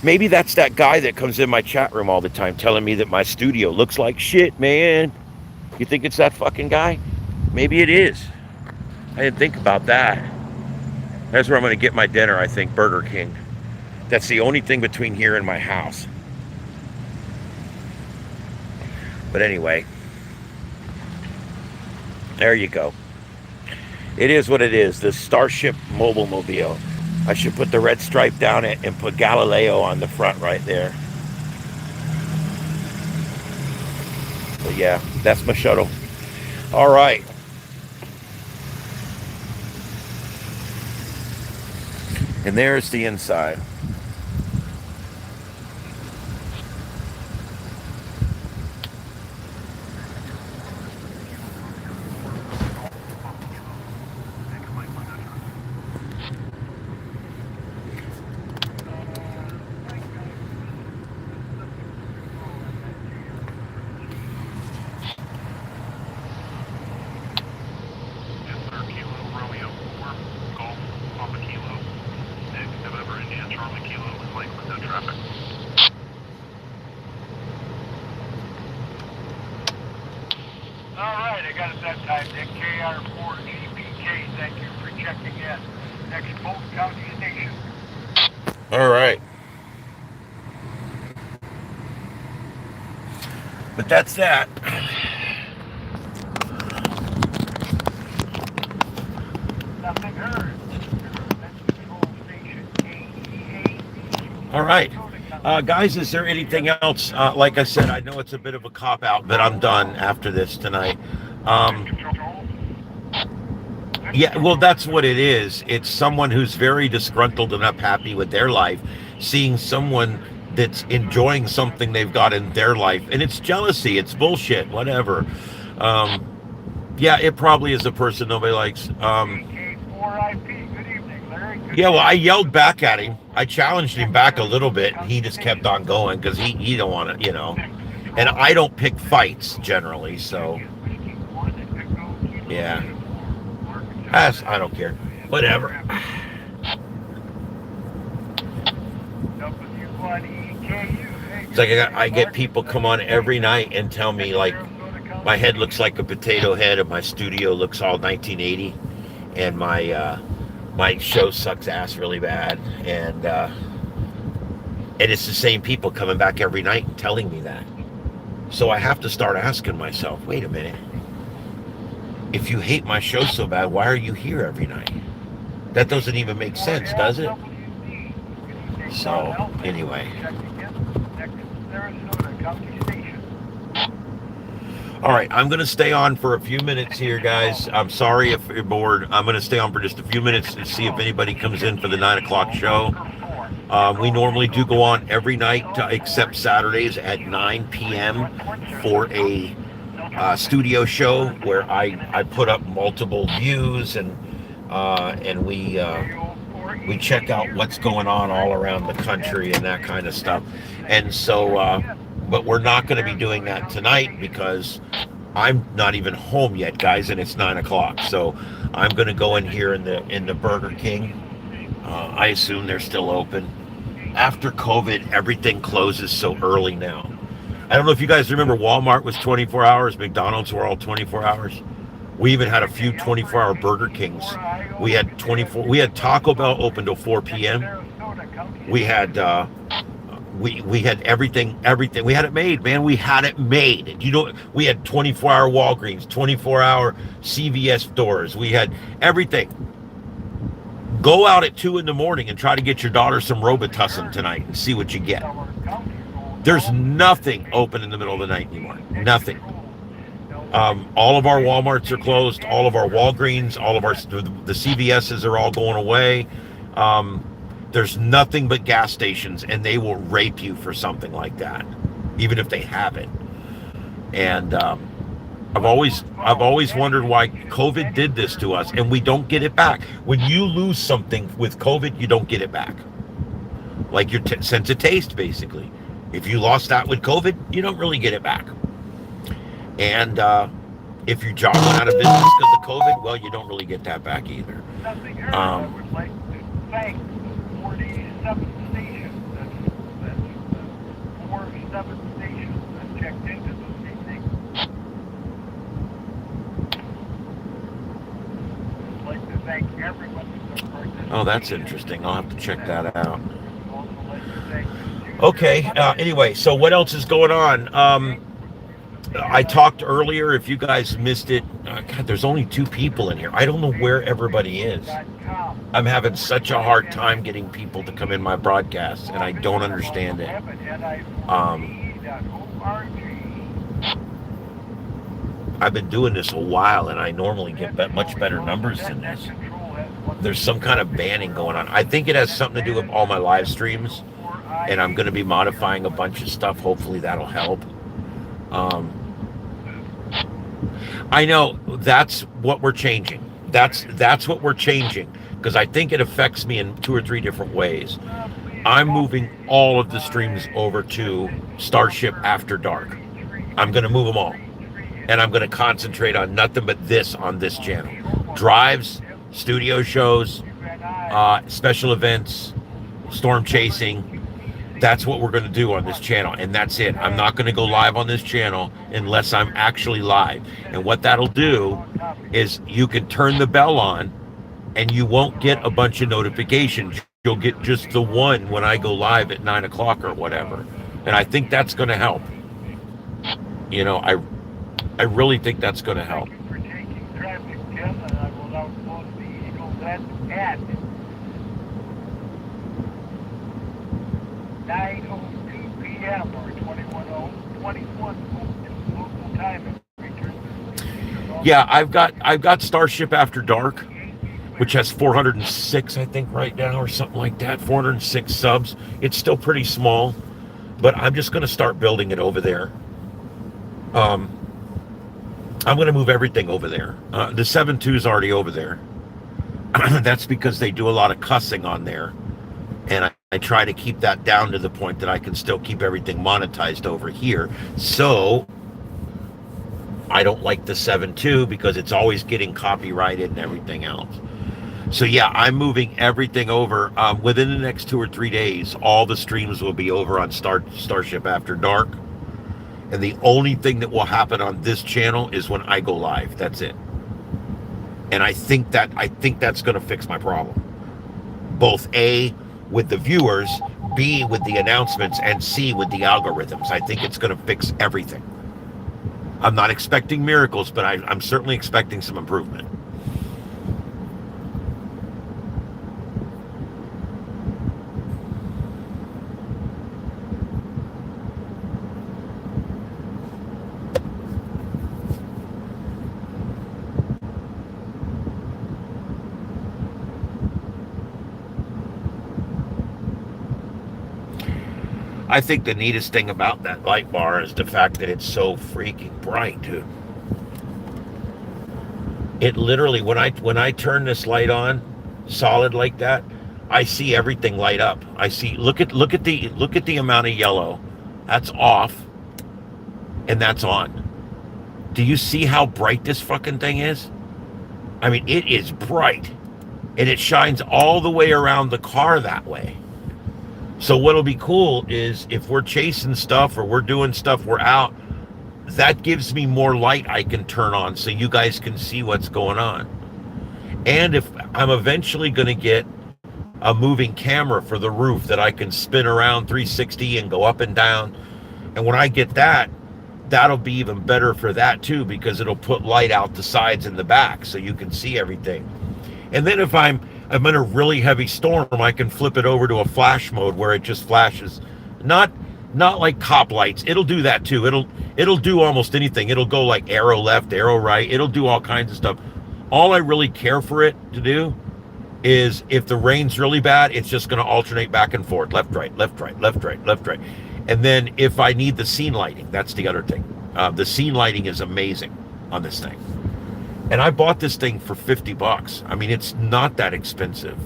Maybe that's that guy that comes in my chat room all the time telling me that my studio looks like shit, man. You think it's that fucking guy? Maybe it is. I didn't think about that. That's where I'm going to get my dinner, I think, Burger King. That's the only thing between here and my house. But anyway, there you go. It is what it is. The Starship Mobile Mobile. I should put the red stripe down it and put Galileo on the front right there. But yeah, that's my shuttle. All right. And there's the inside. All right. But that's that. Nothing heard. All right. Guys, is there anything else? Like I said, I know it's a bit of a cop-out, but I'm done after this tonight. Yeah, well, that's what it is. It's someone who's very disgruntled and unhappy with their life, seeing someone that's enjoying something they've got in their life, and it's jealousy. It's bullshit. Whatever. Yeah, it probably is a person nobody likes. Yeah, well, I yelled back at him. I challenged him back a little bit, and he just kept on going because he don't want to, And I don't pick fights generally, so yeah. I don't care. Whatever. It's like I get people come on every night and tell me like my head looks like a potato head and my studio looks all 1980 and my show sucks ass really bad, and it's the same people coming back every night and telling me that. So I have to start asking myself, wait a minute. If you hate my show so bad, why are you here every night? That doesn't even make sense, does it? So, anyway. All right, I'm going to stay on for a few minutes here, guys. I'm sorry if you're bored. I'm going to stay on for just a few minutes and see if anybody comes in for the 9 o'clock show. We normally do go on every night except Saturdays at 9 p.m. for a studio show where I put up multiple views and we We check out what's going on all around the country and that kind of stuff. And so, but we're not going to be doing that tonight because I'm not even home yet, guys, and it's 9 o'clock. So I'm going to go in here in the Burger King. I assume they're still open. After COVID, everything closes so early now. I don't know if you guys remember Walmart was 24 hours, McDonald's were all 24 hours. We even had a few 24-hour Burger Kings. We had Taco Bell open till 4 p.m. We had we had everything. We had it made, man. We had it made. You know, we had 24-hour Walgreens, 24-hour CVS stores. We had everything. Go out at 2 in the morning and try to get your daughter some Robitussin tonight and see what you get. There's nothing open in the middle of the night anymore. Nothing. All of our Walmarts are closed. All of our Walgreens, all of the CVSs are all going away. There's nothing but gas stations, and they will rape you for something like that, even if they have it. And I've always wondered why COVID did this to us, and we don't get it back. When you lose something with COVID, you don't get it back. Like your sense of taste, basically. If you lost that with COVID, you don't really get it back. And if your job went out of business because of COVID, well, you don't really get that back either. I would like to thank 47 stations. That's 47 stations that checked into this evening. I'd like to thank everyone who participated. Oh, that's interesting. I'll have to check that out. Okay. Anyway, so what else is going on? I talked earlier, if you guys missed it, God, there's only 2 people in here. I don't know where everybody is. I'm having such a hard time getting people to come in my broadcasts, and I don't understand it. I've been doing this a while, and I normally get much better numbers than this. There's some kind of banning going on. I think it has something to do with all my live streams, and I'm going to be modifying a bunch of stuff. Hopefully that'll help. I know that's what we're changing. That's what we're changing, because I think it affects me in 2 or 3 different ways. I'm moving all of the streams over to Starship After Dark. I'm going to move them all, and I'm going to concentrate on nothing but this on this channel. Drives, studio shows, special events, storm chasing. That's what we're going to do on this channel, and that's it. I'm not going to go live on this channel unless I'm actually live. And what that'll do is you can turn the bell on, and you won't get a bunch of notifications. You'll get just the one when I go live at 9 o'clock or whatever. And I think that's going to help. You know, I really think that's going to help. Thank you for taking traffic, Tim, and I will now close the Eagles at 9:02 p.m. or 21 local time. Yeah, I've got Starship After Dark, which has 406, I think, right now, or something like that. 406 subs. It's still pretty small, but I'm just going to start building it over there. I'm going to move everything over there. The 7.2 is already over there. That's because they do a lot of cussing on there, and I try to keep that down to the point that I can still keep everything monetized over here. So I don't like the 7.2 because it's always getting copyrighted and everything else. So yeah, I'm moving everything over. Within the next 2 or 3 days, all the streams will be over on Starship After Dark. And the only thing that will happen on this channel is when I go live. That's it. And I think that's going to fix my problem. Both A, with the viewers, B, with the announcements, and C, with the algorithms. I think it's going to fix everything. I'm not expecting miracles, but I'm certainly expecting some improvement. I think the neatest thing about that light bar is the fact that it's so freaking bright, dude. It literally, when I turn this light on, solid like that, I see everything light up. I see, look at the amount of yellow. That's off and that's on. Do you see how bright this fucking thing is? I mean, it is bright and it shines all the way around the car that way. So what'll be cool is if we're chasing stuff or we're doing stuff, we're out, that gives me more light I can turn on so you guys can see what's going on. And if I'm eventually going to get a moving camera for the roof that I can spin around 360 and go up and down, and when I get that, that'll be even better for that too, because it'll put light out the sides and the back so you can see everything. And then if I'm in a really heavy storm, I can flip it over to a flash mode where it just flashes. Not like cop lights. It'll do that too. It'll do almost anything. It'll go like arrow left, arrow right. It'll do all kinds of stuff. All I really care for it to do is if the rain's really bad, it's just going to alternate back and forth, left, right, left, right, left, right, left, right. And then if I need the scene lighting, that's the other thing. The scene lighting is amazing on this thing. And I bought this thing for $50. I mean, it's not that expensive.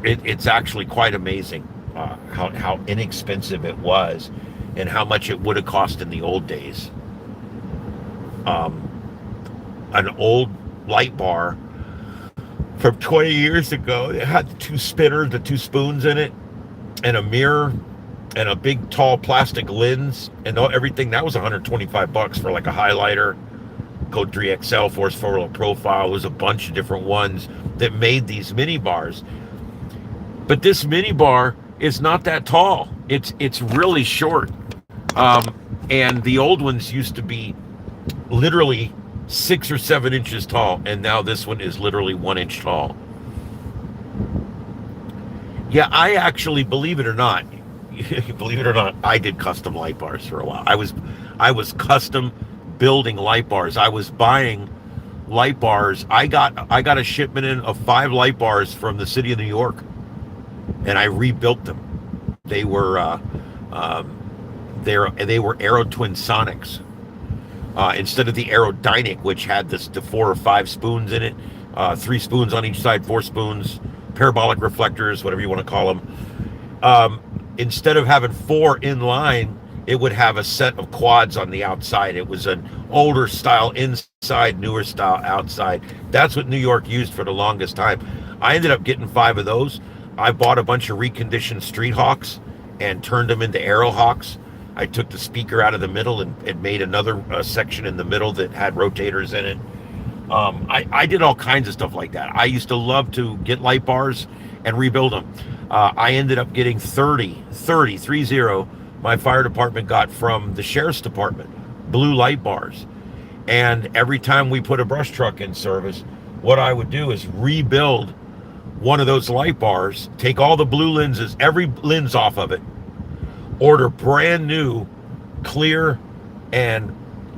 It's actually quite amazing how inexpensive it was and how much it would have cost in the old days. An old light bar from 20 years ago, it had the two spinners, the two spoons in it, and a mirror, and a big tall plastic lens, and everything. That was $125 for like a highlighter. Code 3XL, Force Photo Profile. There's a bunch of different ones that made these mini bars. But this mini bar is not that tall. It's really short. And the old ones used to be literally 6 or 7 inches tall, and now this one is literally 1 inch tall. Yeah, I actually, believe it or not, I did custom light bars for a while. I was custom building light bars. I was buying light bars. I got a shipment in of 5 light bars from the city of New York, and I rebuilt them. They were Aero Twin Sonics instead of the Aerodynic, which had the 4 or 5 spoons in it, 3 spoons on each side, 4 spoons, parabolic reflectors, whatever you want to call them. Instead of having 4 in line, it would have a set of quads on the outside. It was an older style inside, newer style outside. That's what New York used for the longest time. I ended up getting 5 of those. I bought a bunch of reconditioned Street Hawks and turned them into Aero Hawks. I took the speaker out of the middle and made another section in the middle that had rotators in it. I did all kinds of stuff like that. I used to love to get light bars and rebuild them. I ended up getting 30, my fire department got from the sheriff's department, blue light bars. And every time we put a brush truck in service, what I would do is rebuild one of those light bars, take all the blue lenses, every lens off of it, order brand new clear and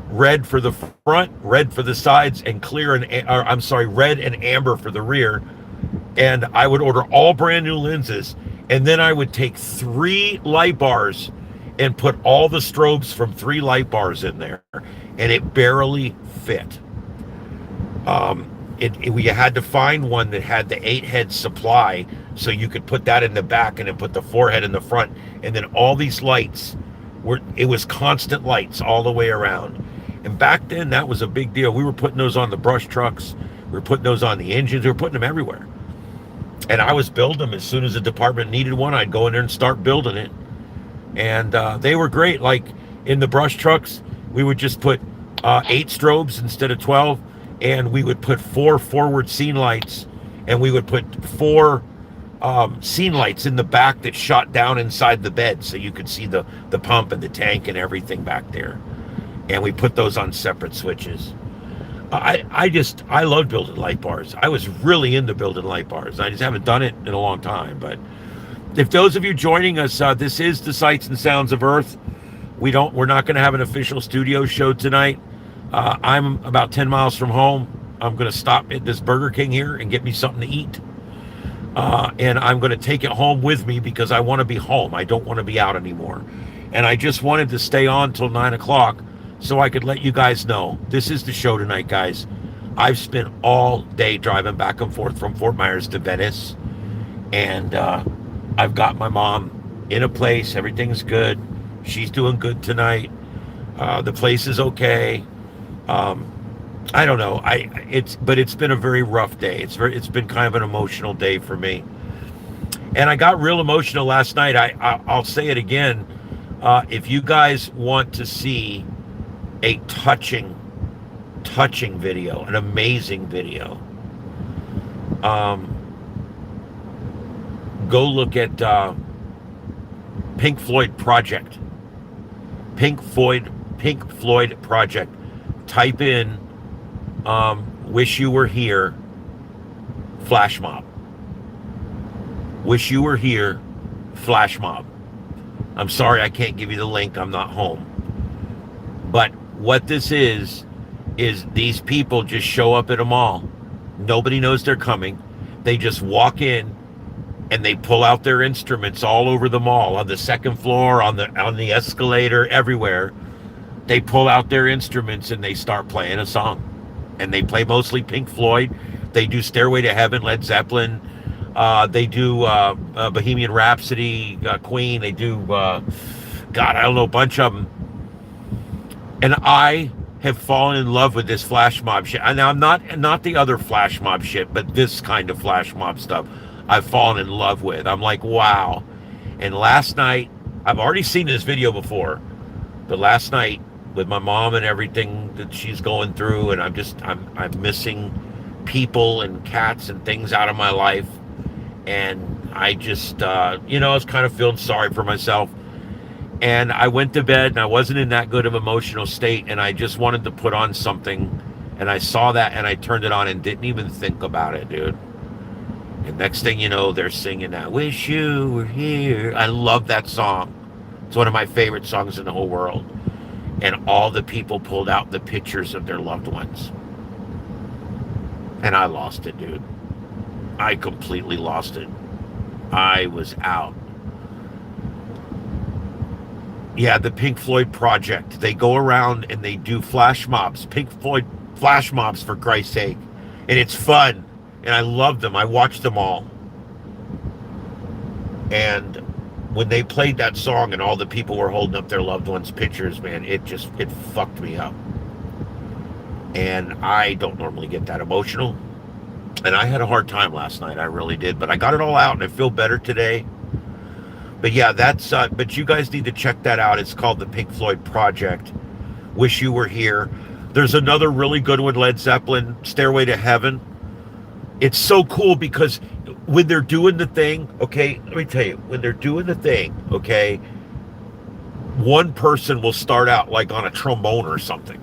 red for the front, red for the sides, and red and amber for the rear. And I would order all brand new lenses, and then I would take 3 light bars and put all the strobes from 3 light bars in there, and it barely fit. We had to find one that had the 8-head supply, so you could put that in the back and then put the 4-head in the front, and then all these lights it was constant lights all the way around. And back then, that was a big deal. We were putting those on the brush trucks, we were putting those on the engines, we were putting them everywhere. And I was building them. As soon as the department needed one, I'd go in there and start building it. And they were great. Like in the brush trucks, we would just put 8 strobes instead of 12, and we would put 4 forward scene lights, and we would put 4 scene lights in the back that shot down inside the bed, so you could see the pump and the tank and everything back there. And we put those on separate switches. I love building light bars. I was really into building light bars. I just haven't done it in a long time. But if those of you joining us, this is the Sights and Sounds of Earth. We're not going to have an official studio show tonight. I'm about 10 miles from home. I'm going to stop at this Burger King here and get me something to eat. And I'm going to take it home with me because I want to be home. I don't want to be out anymore. And I just wanted to stay on till 9 o'clock so I could let you guys know. This is the show tonight, guys. I've spent all day driving back and forth from Fort Myers to Venice, and I've got my mom in a place. Everything's good. She's doing good tonight. The place is okay. Um, I don't know. But it's been a very rough day. It's been kind of an emotional day for me. And I got real emotional last night. I'll say it again. If you guys want to see a touching video, an amazing video, go look at Pink Floyd Project. Pink Floyd Project. Type in "Wish You Were Here" flash mob. Wish You Were Here flash mob. I'm sorry I can't give you the link. I'm not home. But what this is these people just show up at a mall. Nobody knows they're coming. They just walk in and they pull out their instruments all over the mall, on the second floor, on the escalator, everywhere. They pull out their instruments and they start playing a song. And they play mostly Pink Floyd. They do Stairway to Heaven, Led Zeppelin. They do Bohemian Rhapsody, Queen. They do, God, I don't know, a bunch of them. And I have fallen in love with this flash mob shit. And I'm not the other flash mob shit, but this kind of flash mob stuff I've fallen in love with. I'm like, wow. And last night, I've already seen this video before, but last night with my mom and everything that she's going through, and I'm missing people and cats and things out of my life. And I just, I was kind of feeling sorry for myself. And I went to bed and I wasn't in that good of emotional state. And I just wanted to put on something. And I saw that and I turned it on and didn't even think about it, dude. And next thing you know, they're singing "I Wish You Were Here." I love that song. It's one of my favorite songs in the whole world. And all the people pulled out the pictures of their loved ones. And I lost it, dude. I completely lost it. I was out. Yeah, the Pink Floyd Project. They go around and they do flash mobs. Pink Floyd flash mobs, for Christ's sake. And it's fun. And I love them. I watched them all. And when they played that song and all the people were holding up their loved ones' pictures, man, it fucked me up. And I don't normally get that emotional. And I had a hard time last night. I really did. But I got it all out and I feel better today. But yeah, but you guys need to check that out. It's called the Pink Floyd Project. Wish You Were Here. There's another really good one, Led Zeppelin, Stairway to Heaven. It's so cool because when they're doing the thing, okay, let me tell you, when they're doing the thing, okay, one person will start out like on a trombone or something.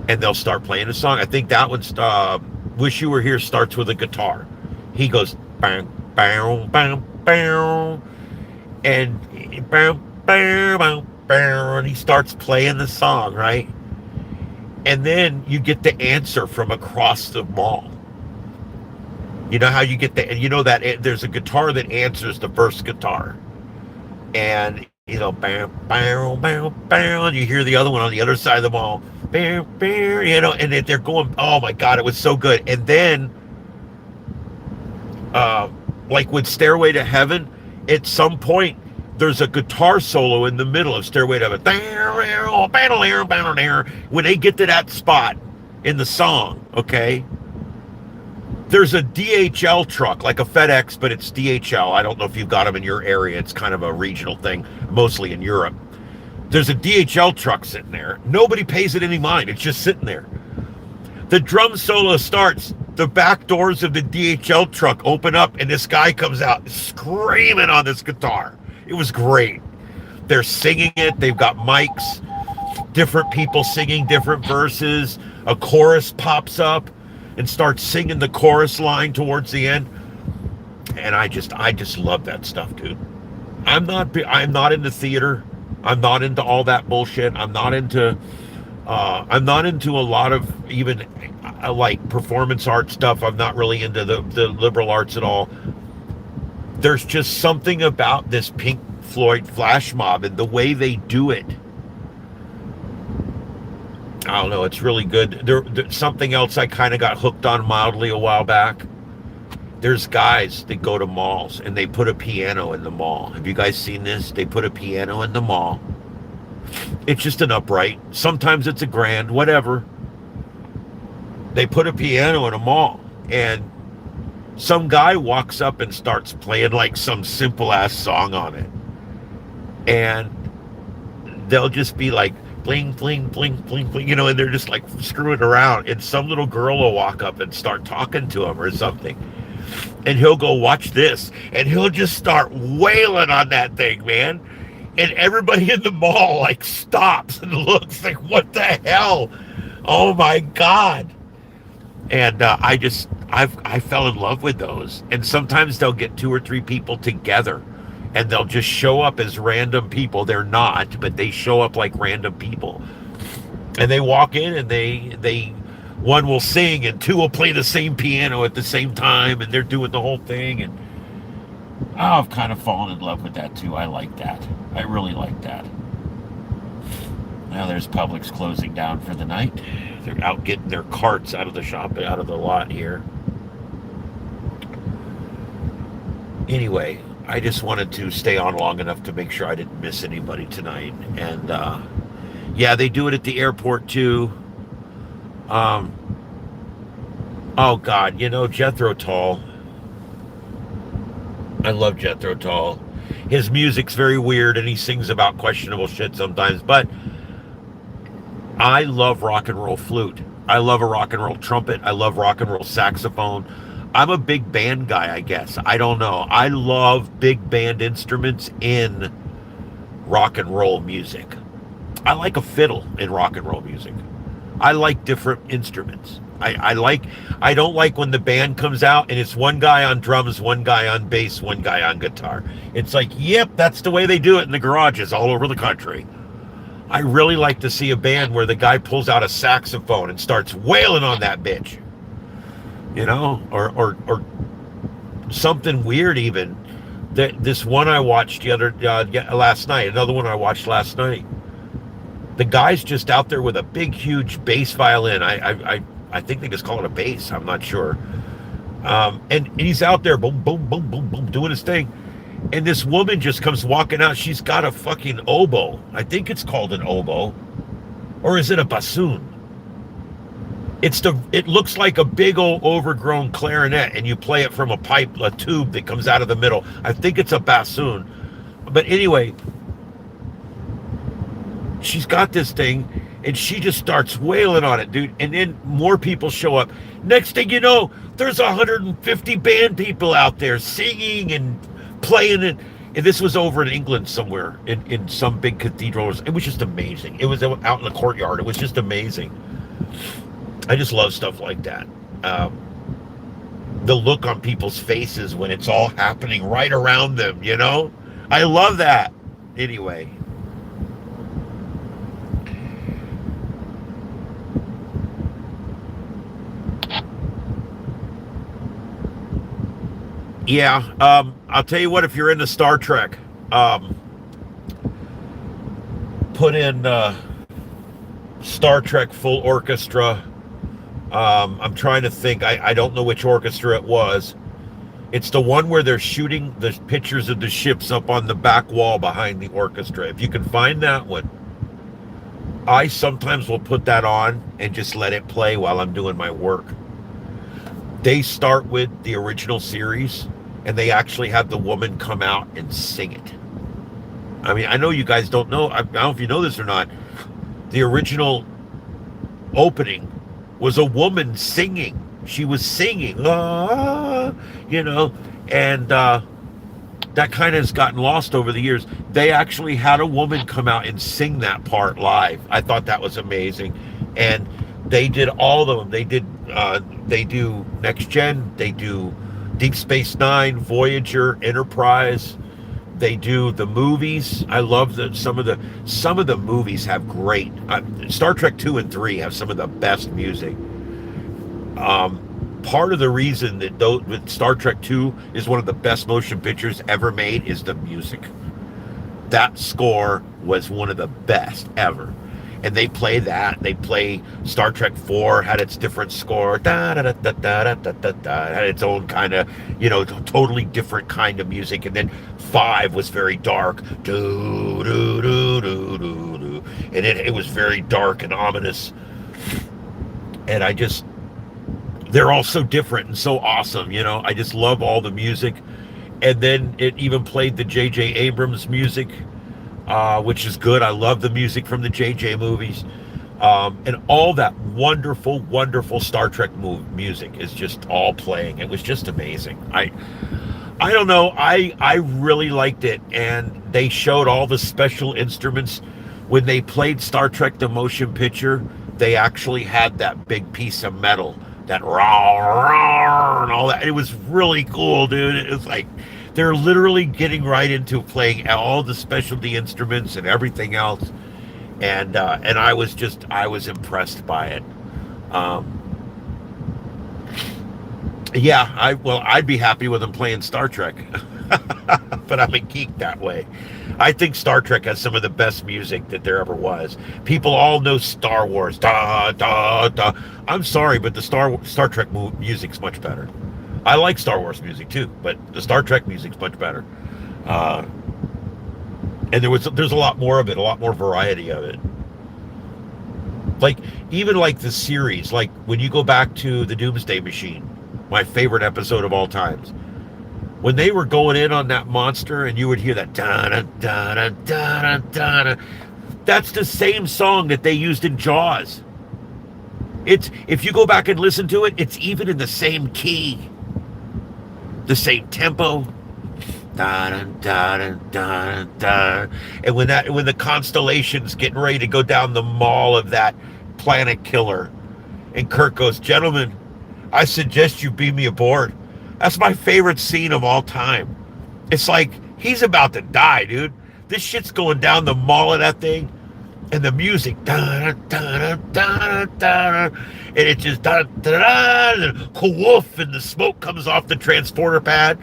And they'll start playing a song. I think that one's, Wish You Were Here starts with a guitar. He goes, bang, bang, bang, bang. And bam, bam, bam, bam, and he starts playing the song, right? And then you get the answer from across the mall. You know how you get that there's a guitar that answers the first guitar. And, bam, bam, bam, bam, and you hear the other one on the other side of the mall. Bam, bam, and they're going, oh my God, it was so good. And then, like with Stairway to Heaven, at some point, there's a guitar solo in the middle of Stairway to Heaven. When they get to that spot in the song, okay, there's a DHL truck, like a FedEx, but it's DHL. I don't know if you've got them in your area. It's kind of a regional thing, mostly in Europe. There's a DHL truck sitting there. Nobody pays it any mind. It's just sitting there. The drum solo starts. The back doors of the DHL truck open up and this guy comes out screaming on this guitar. It was great. They're singing it. They've got mics, different people singing different verses. A chorus pops up and starts singing the chorus line towards the end. And I just love that stuff, dude. I'm not into theater. I'm not into all that bullshit. I'm not into a lot of even like performance art stuff. I'm not really into the liberal arts at all. There's just something about this Pink Floyd flash mob and the way they do it. I don't know. It's really good. Something else I kind of got hooked on mildly a while back. There's guys that go to malls and they put a piano in the mall. Have you guys seen this? They put a piano in the mall. It's just an upright. Sometimes it's a grand, whatever. They put a piano in a mall, and some guy walks up and starts playing like some simple ass song on it. And they'll just be like, bling, bling, bling, bling, bling, you know, and they're just like screwing around. And some little girl will walk up and start talking to him or something. And he'll go, watch this. And he'll just start wailing on that thing, man. And everybody in the mall like stops and looks like, what the hell? Oh my God. And I fell in love with those. And sometimes they'll get 2 or 3 people together and they'll just show up as random people. They're not, but they show up like random people. And they walk in and they one will sing and 2 will play the same piano at the same time, and they're doing the whole thing. And I've kind of fallen in love with that too. I like that. I really like that. Now there's Publix closing down for the night. They're out getting their carts out of the shop, out of the lot here. Anyway, I just wanted to stay on long enough to make sure I didn't miss anybody tonight. And yeah, they do it at the airport too. Oh God, you know, Jethro Tull. I love Jethro Tull. His music's very weird and he sings about questionable shit sometimes, but I love rock and roll flute. I love a rock and roll trumpet. I love rock and roll saxophone. I'm a big band guy, I guess. I don't know. I love big band instruments in rock and roll music. I like a fiddle in rock and roll music. I like different instruments. I don't like when the band comes out and it's one guy on drums, one guy on bass, one guy on guitar. It's like, yep, that's the way they do it in the garages all over the country. I really like to see a band where the guy pulls out a saxophone and starts wailing on that bitch. You know, or something weird even. This one I watched last night, another one I watched last night. The guy's just out there with a big, huge bass violin. I think they just call it a bass. I'm not sure. And he's out there, boom, boom, boom, boom, boom, doing his thing. And this woman just comes walking out. She's got a fucking oboe. I think it's called an oboe. Or is it a bassoon? It looks like a big old overgrown clarinet, and you play it from a tube that comes out of the middle. I think it's a bassoon. But anyway, she's got this thing, and she just starts wailing on it, dude. And then more people show up. Next thing you know, there's 150 band people out there singing and playing it. And this was over in England somewhere, in some big cathedral. It was just amazing. It was out in the courtyard. It was just amazing. I just love stuff like that. The look on people's faces when it's all happening right around them, you know? I love that. Anyway. Yeah, I'll tell you what, if you're into Star Trek, put in Star Trek Full Orchestra. I'm trying to think. I don't know which orchestra it was. It's the one where they're shooting the pictures of the ships up on the back wall behind the orchestra. If you can find that one, I sometimes will put that on and just let it play while I'm doing my work. They start with the original series, and they actually have the woman come out and sing it. I mean, I know you guys don't know. I don't know if you know this or not. The original opening was a woman singing. She was singing, you know, and that kind of has gotten lost over the years. They actually had a woman come out and sing that part live. I thought that was amazing. And they did all of them. They do Next Gen, they do Deep Space Nine, Voyager, Enterprise. They do the movies. I love that some of the movies have great. Star Trek 2 and 3 have some of the best music. Part of the reason that Star Trek 2 is one of the best motion pictures ever made is the music. That score was one of the best ever. and they play that. They play Star Trek 4 had its different score, da da da da da da da da, had its own kind of, totally different kind of music. And then 5 was very dark, do do do do do do, and it was very dark and ominous. And they're all so different and so awesome. I just love all the music. And then it even played the J.J. Abrams music, which is good. I love the music from the J.J. movies. And all that wonderful, wonderful Star Trek music is just all playing. It was just amazing. I don't know. I really liked it. And they showed all the special instruments. When they played Star Trek the Motion Picture, they actually had that big piece of metal, that rah, and all that. It was really cool, dude. It was like they're literally getting right into playing all the specialty instruments and everything else. And I was impressed by it. I'd be happy with them playing Star Trek, but I'm a geek that way. I think Star Trek has some of the best music that there ever was. People all know Star Wars, da da da. I'm sorry, but the Star Trek music's much better. I like Star Wars music too, but the Star Trek music's much better. And there's a lot more of it, a lot more variety of it. Like even like the series, like when you go back to the Doomsday Machine, my favorite episode of all times. When they were going in on that monster and you would hear that da da da da da da, that's the same song that they used in Jaws. If you go back and listen to it, it's even in the same key, the same tempo. Da da da da da. And when the constellation's getting ready to go down the maw of that planet killer, and Kirk goes, "Gentlemen, I suggest you beam me aboard." That's my favorite scene of all time. It's like he's about to die, dude. This shit's going down the maw of that thing, and the music, da da da da da, and it just da da da, and woof, and the smoke comes off the transporter pad.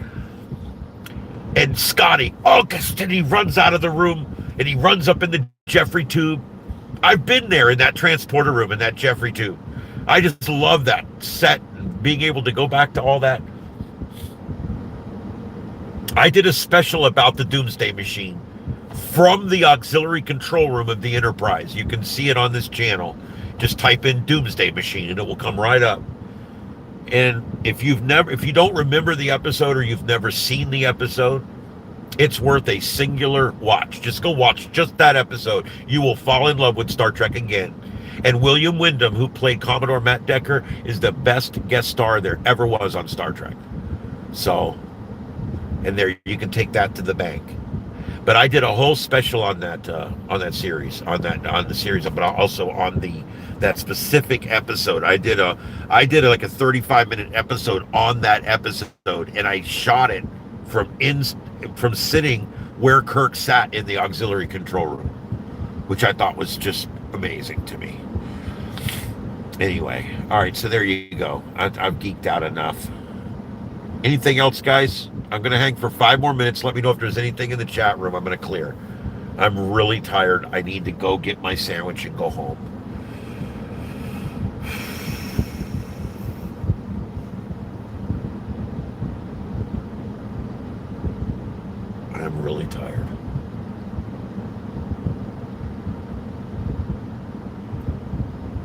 And Scotty, August, and he runs out of the room, and he runs up in the Jeffrey tube. I've been there in that transporter room, in that Jeffrey tube. I just love that set, and being able to go back to all that. I did a special about the Doomsday Machine from the auxiliary control room of the Enterprise. You can see it on this channel. Just type in Doomsday Machine, and it will come right up. And if you don't remember the episode or you've never seen the episode, it's worth a singular watch. Just go watch just that episode. You will fall in love with Star Trek again. And William Wyndham, who played Commodore Matt Decker, is the best guest star there ever was on Star Trek. So, and there you can take that to the bank. But I did a whole special on that series, on the series, but also on that specific episode. I did like a 35-minute episode on that episode, and I shot it from sitting where Kirk sat in the auxiliary control room, which I thought was just amazing to me. Anyway, all right, so there you go. I've geeked out enough. Anything else, guys? I'm going to hang for 5 more minutes. Let me know if there's anything in the chat room I'm going to clear. I'm really tired. I need to go get my sandwich and go home. I'm really tired.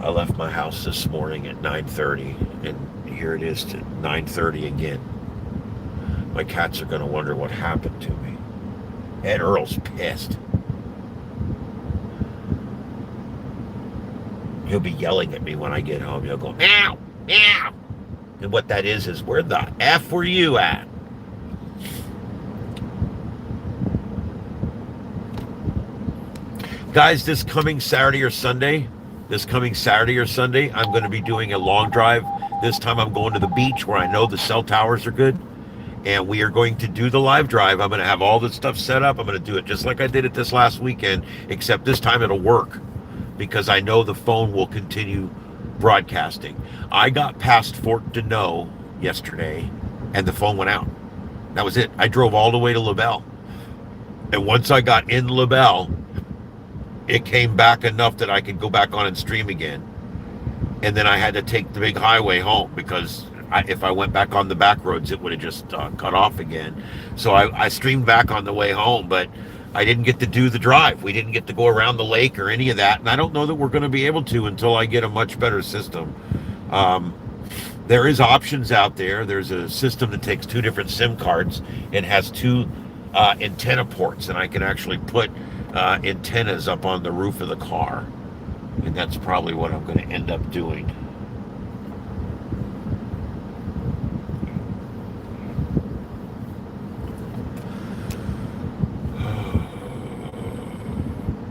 I left my house this morning at 9:30, and here it is to 9:30 again. My cats are going to wonder what happened to me. Ed Earl's pissed. He'll be yelling at me when I get home. He'll go, meow, meow. And what that is where the F were you at? Guys, this coming Saturday or Sunday, I'm going to be doing a long drive. This time I'm going to the beach where I know the cell towers are good. And we are going to do the live drive. I'm going to have all this stuff set up. I'm going to do it just like I did it this last weekend, except this time it'll work because I know the phone will continue broadcasting. I got past Fort Deneau yesterday, and the phone went out. That was it. I drove all the way to LaBelle. And once I got in LaBelle, it came back enough that I could go back on and stream again. And then I had to take the big highway home because if I went back on the back roads, it would have just cut off again. So I streamed back on the way home, but I didn't get to do the drive. We didn't get to go around the lake or any of that. And I don't know that we're going to be able to until I get a much better system. There is options out there. There's a system that takes two different SIM cards and has two antenna ports, and I can actually put antennas up on the roof of the car. And that's probably what I'm going to end up doing.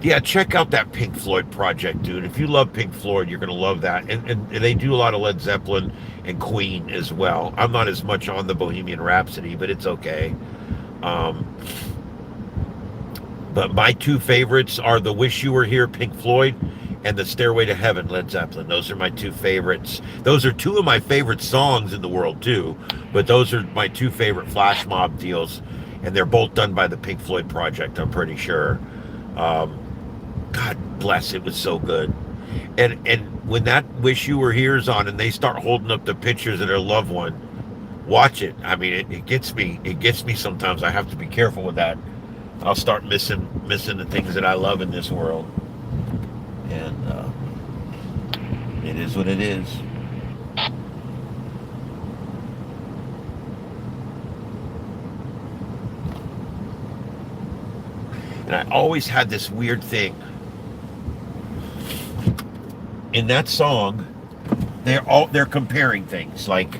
Yeah, check out that Pink Floyd project, dude. If you love Pink Floyd, you're going to love that. And they do a lot of Led Zeppelin and Queen as well. I'm not as much on the Bohemian Rhapsody, but it's okay. But my two favorites are the Wish You Were Here, Pink Floyd, and the Stairway to Heaven, Led Zeppelin. Those are my two favorites. Those are two of my favorite songs in the world, too. But those are my two favorite flash mob deals. And they're both done by the Pink Floyd project, I'm pretty sure. God bless, it was so good. And when that Wish You Were Here is on and they start holding up the pictures of their loved one, watch it. I mean, it gets me. It gets me sometimes. I have to be careful with that. I'll start missing the things that I love in this world. And it is what it is. And I always had this weird thing. In that song, they're comparing things like,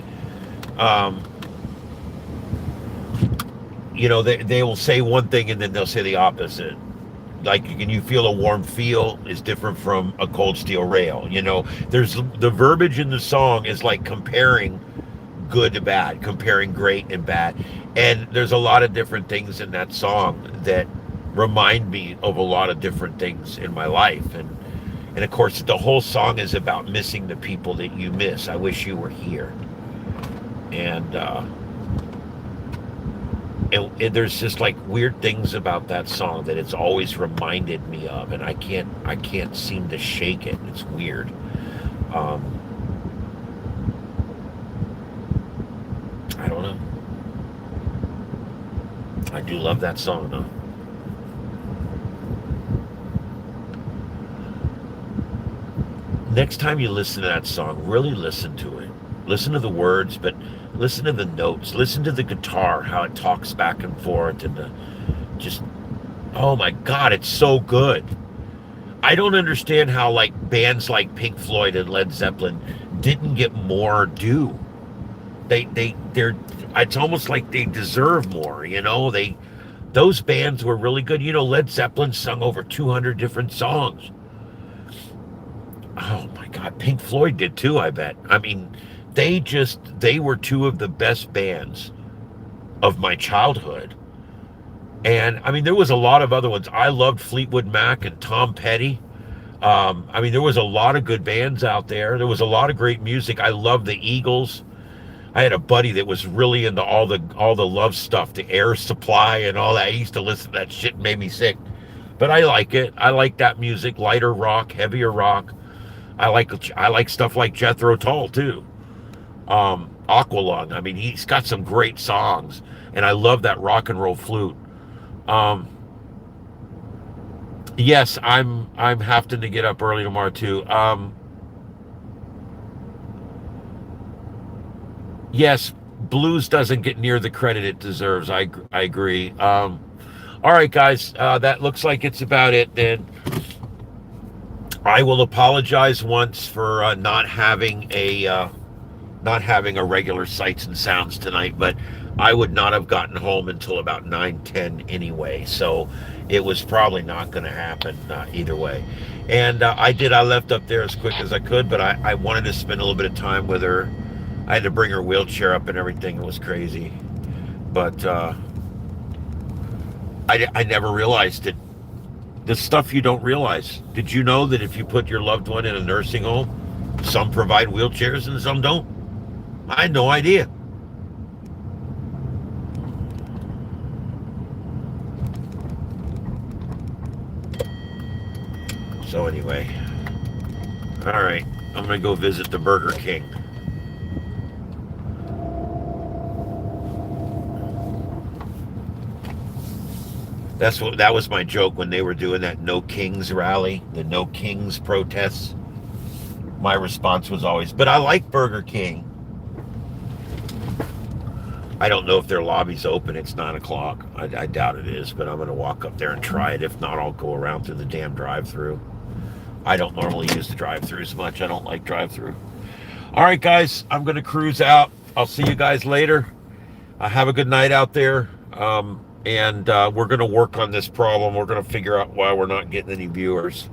they will say one thing and then they'll say the opposite. Like, can you feel a warm feel is different from a cold steel rail. There's the verbiage in the song is like comparing good to bad, comparing great and bad. And there's a lot of different things in that song that remind me of a lot of different things in my life. And of course, the whole song is about missing the people that you miss. I wish you were here. And there's just like weird things about that song that it's always reminded me of, and I can't seem to shake it. It's weird. I don't know. I do love that song, though. Next time you listen to that song, really listen to it. Listen to the words, but listen to the notes. Listen to the guitar, how it talks back and forth, and oh my God, it's so good. I don't understand how like bands like Pink Floyd and Led Zeppelin didn't get more due. They're it's almost like they deserve more, those bands were really good. Led Zeppelin sung over 200 different songs. Oh my God, Pink Floyd did too, I bet. I mean, they were two of the best bands of my childhood. And I mean, there was a lot of other ones. I loved Fleetwood Mac and Tom Petty. I mean, there was a lot of good bands out there. There was a lot of great music. I loved the Eagles. I had a buddy that was really into all the Love stuff, the Air Supply and all that. I used to listen to that shit, and made me sick. But I like it. I like that music, lighter rock, heavier rock. I like stuff like Jethro Tull too. Aqualung. I mean, he's got some great songs, and I love that rock and roll flute. Yes, I'm having to get up early tomorrow too. Yes, blues doesn't get near the credit it deserves. I agree. All right, guys, that looks like it's about it then. I will apologize once for not having a regular Sights and Sounds tonight, but I would not have gotten home until about 9:10 anyway, so it was probably not going to happen either way. And I left up there as quick as I could, but I wanted to spend a little bit of time with her. I had to bring her wheelchair up and everything. It was crazy, but I never realized it. The stuff you don't realize. Did you know that if you put your loved one in a nursing home, some provide wheelchairs and some don't? I had no idea. So anyway, all right, I'm gonna go visit the Burger King. That was my joke when they were doing that No Kings rally, the No Kings protests. My response was always, but I like Burger King. I don't know if their lobby's open. It's 9 o'clock. I doubt it is, but I'm going to walk up there and try it. If not, I'll go around through the damn drive-through. I don't normally use the drive-throughs much. I don't like drive-through. All right, guys, I'm going to cruise out. I'll see you guys later. Have a good night out there. And we're going to work on this problem. We're going to figure out why we're not getting any viewers.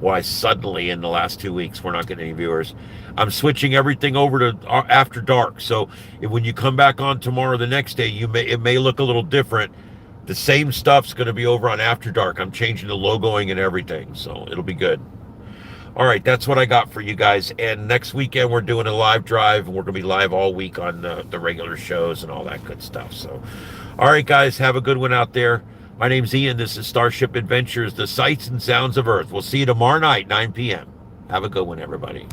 Why suddenly in the last 2 weeks we're not getting any viewers. I'm switching everything over to after dark. So when you come back on tomorrow, the next day, it may look a little different. The same stuff's going to be over on after dark. I'm changing the logoing and everything, so it'll be good. All right, that's what I got for you guys. And next weekend we're doing a live drive, and we're going to be live all week on the regular shows and all that good stuff. So, all right, guys, have a good one out there. My name's Ian. This is Starship Adventures, the sights and sounds of Earth. We'll see you tomorrow night, 9 p.m. Have a good one, everybody.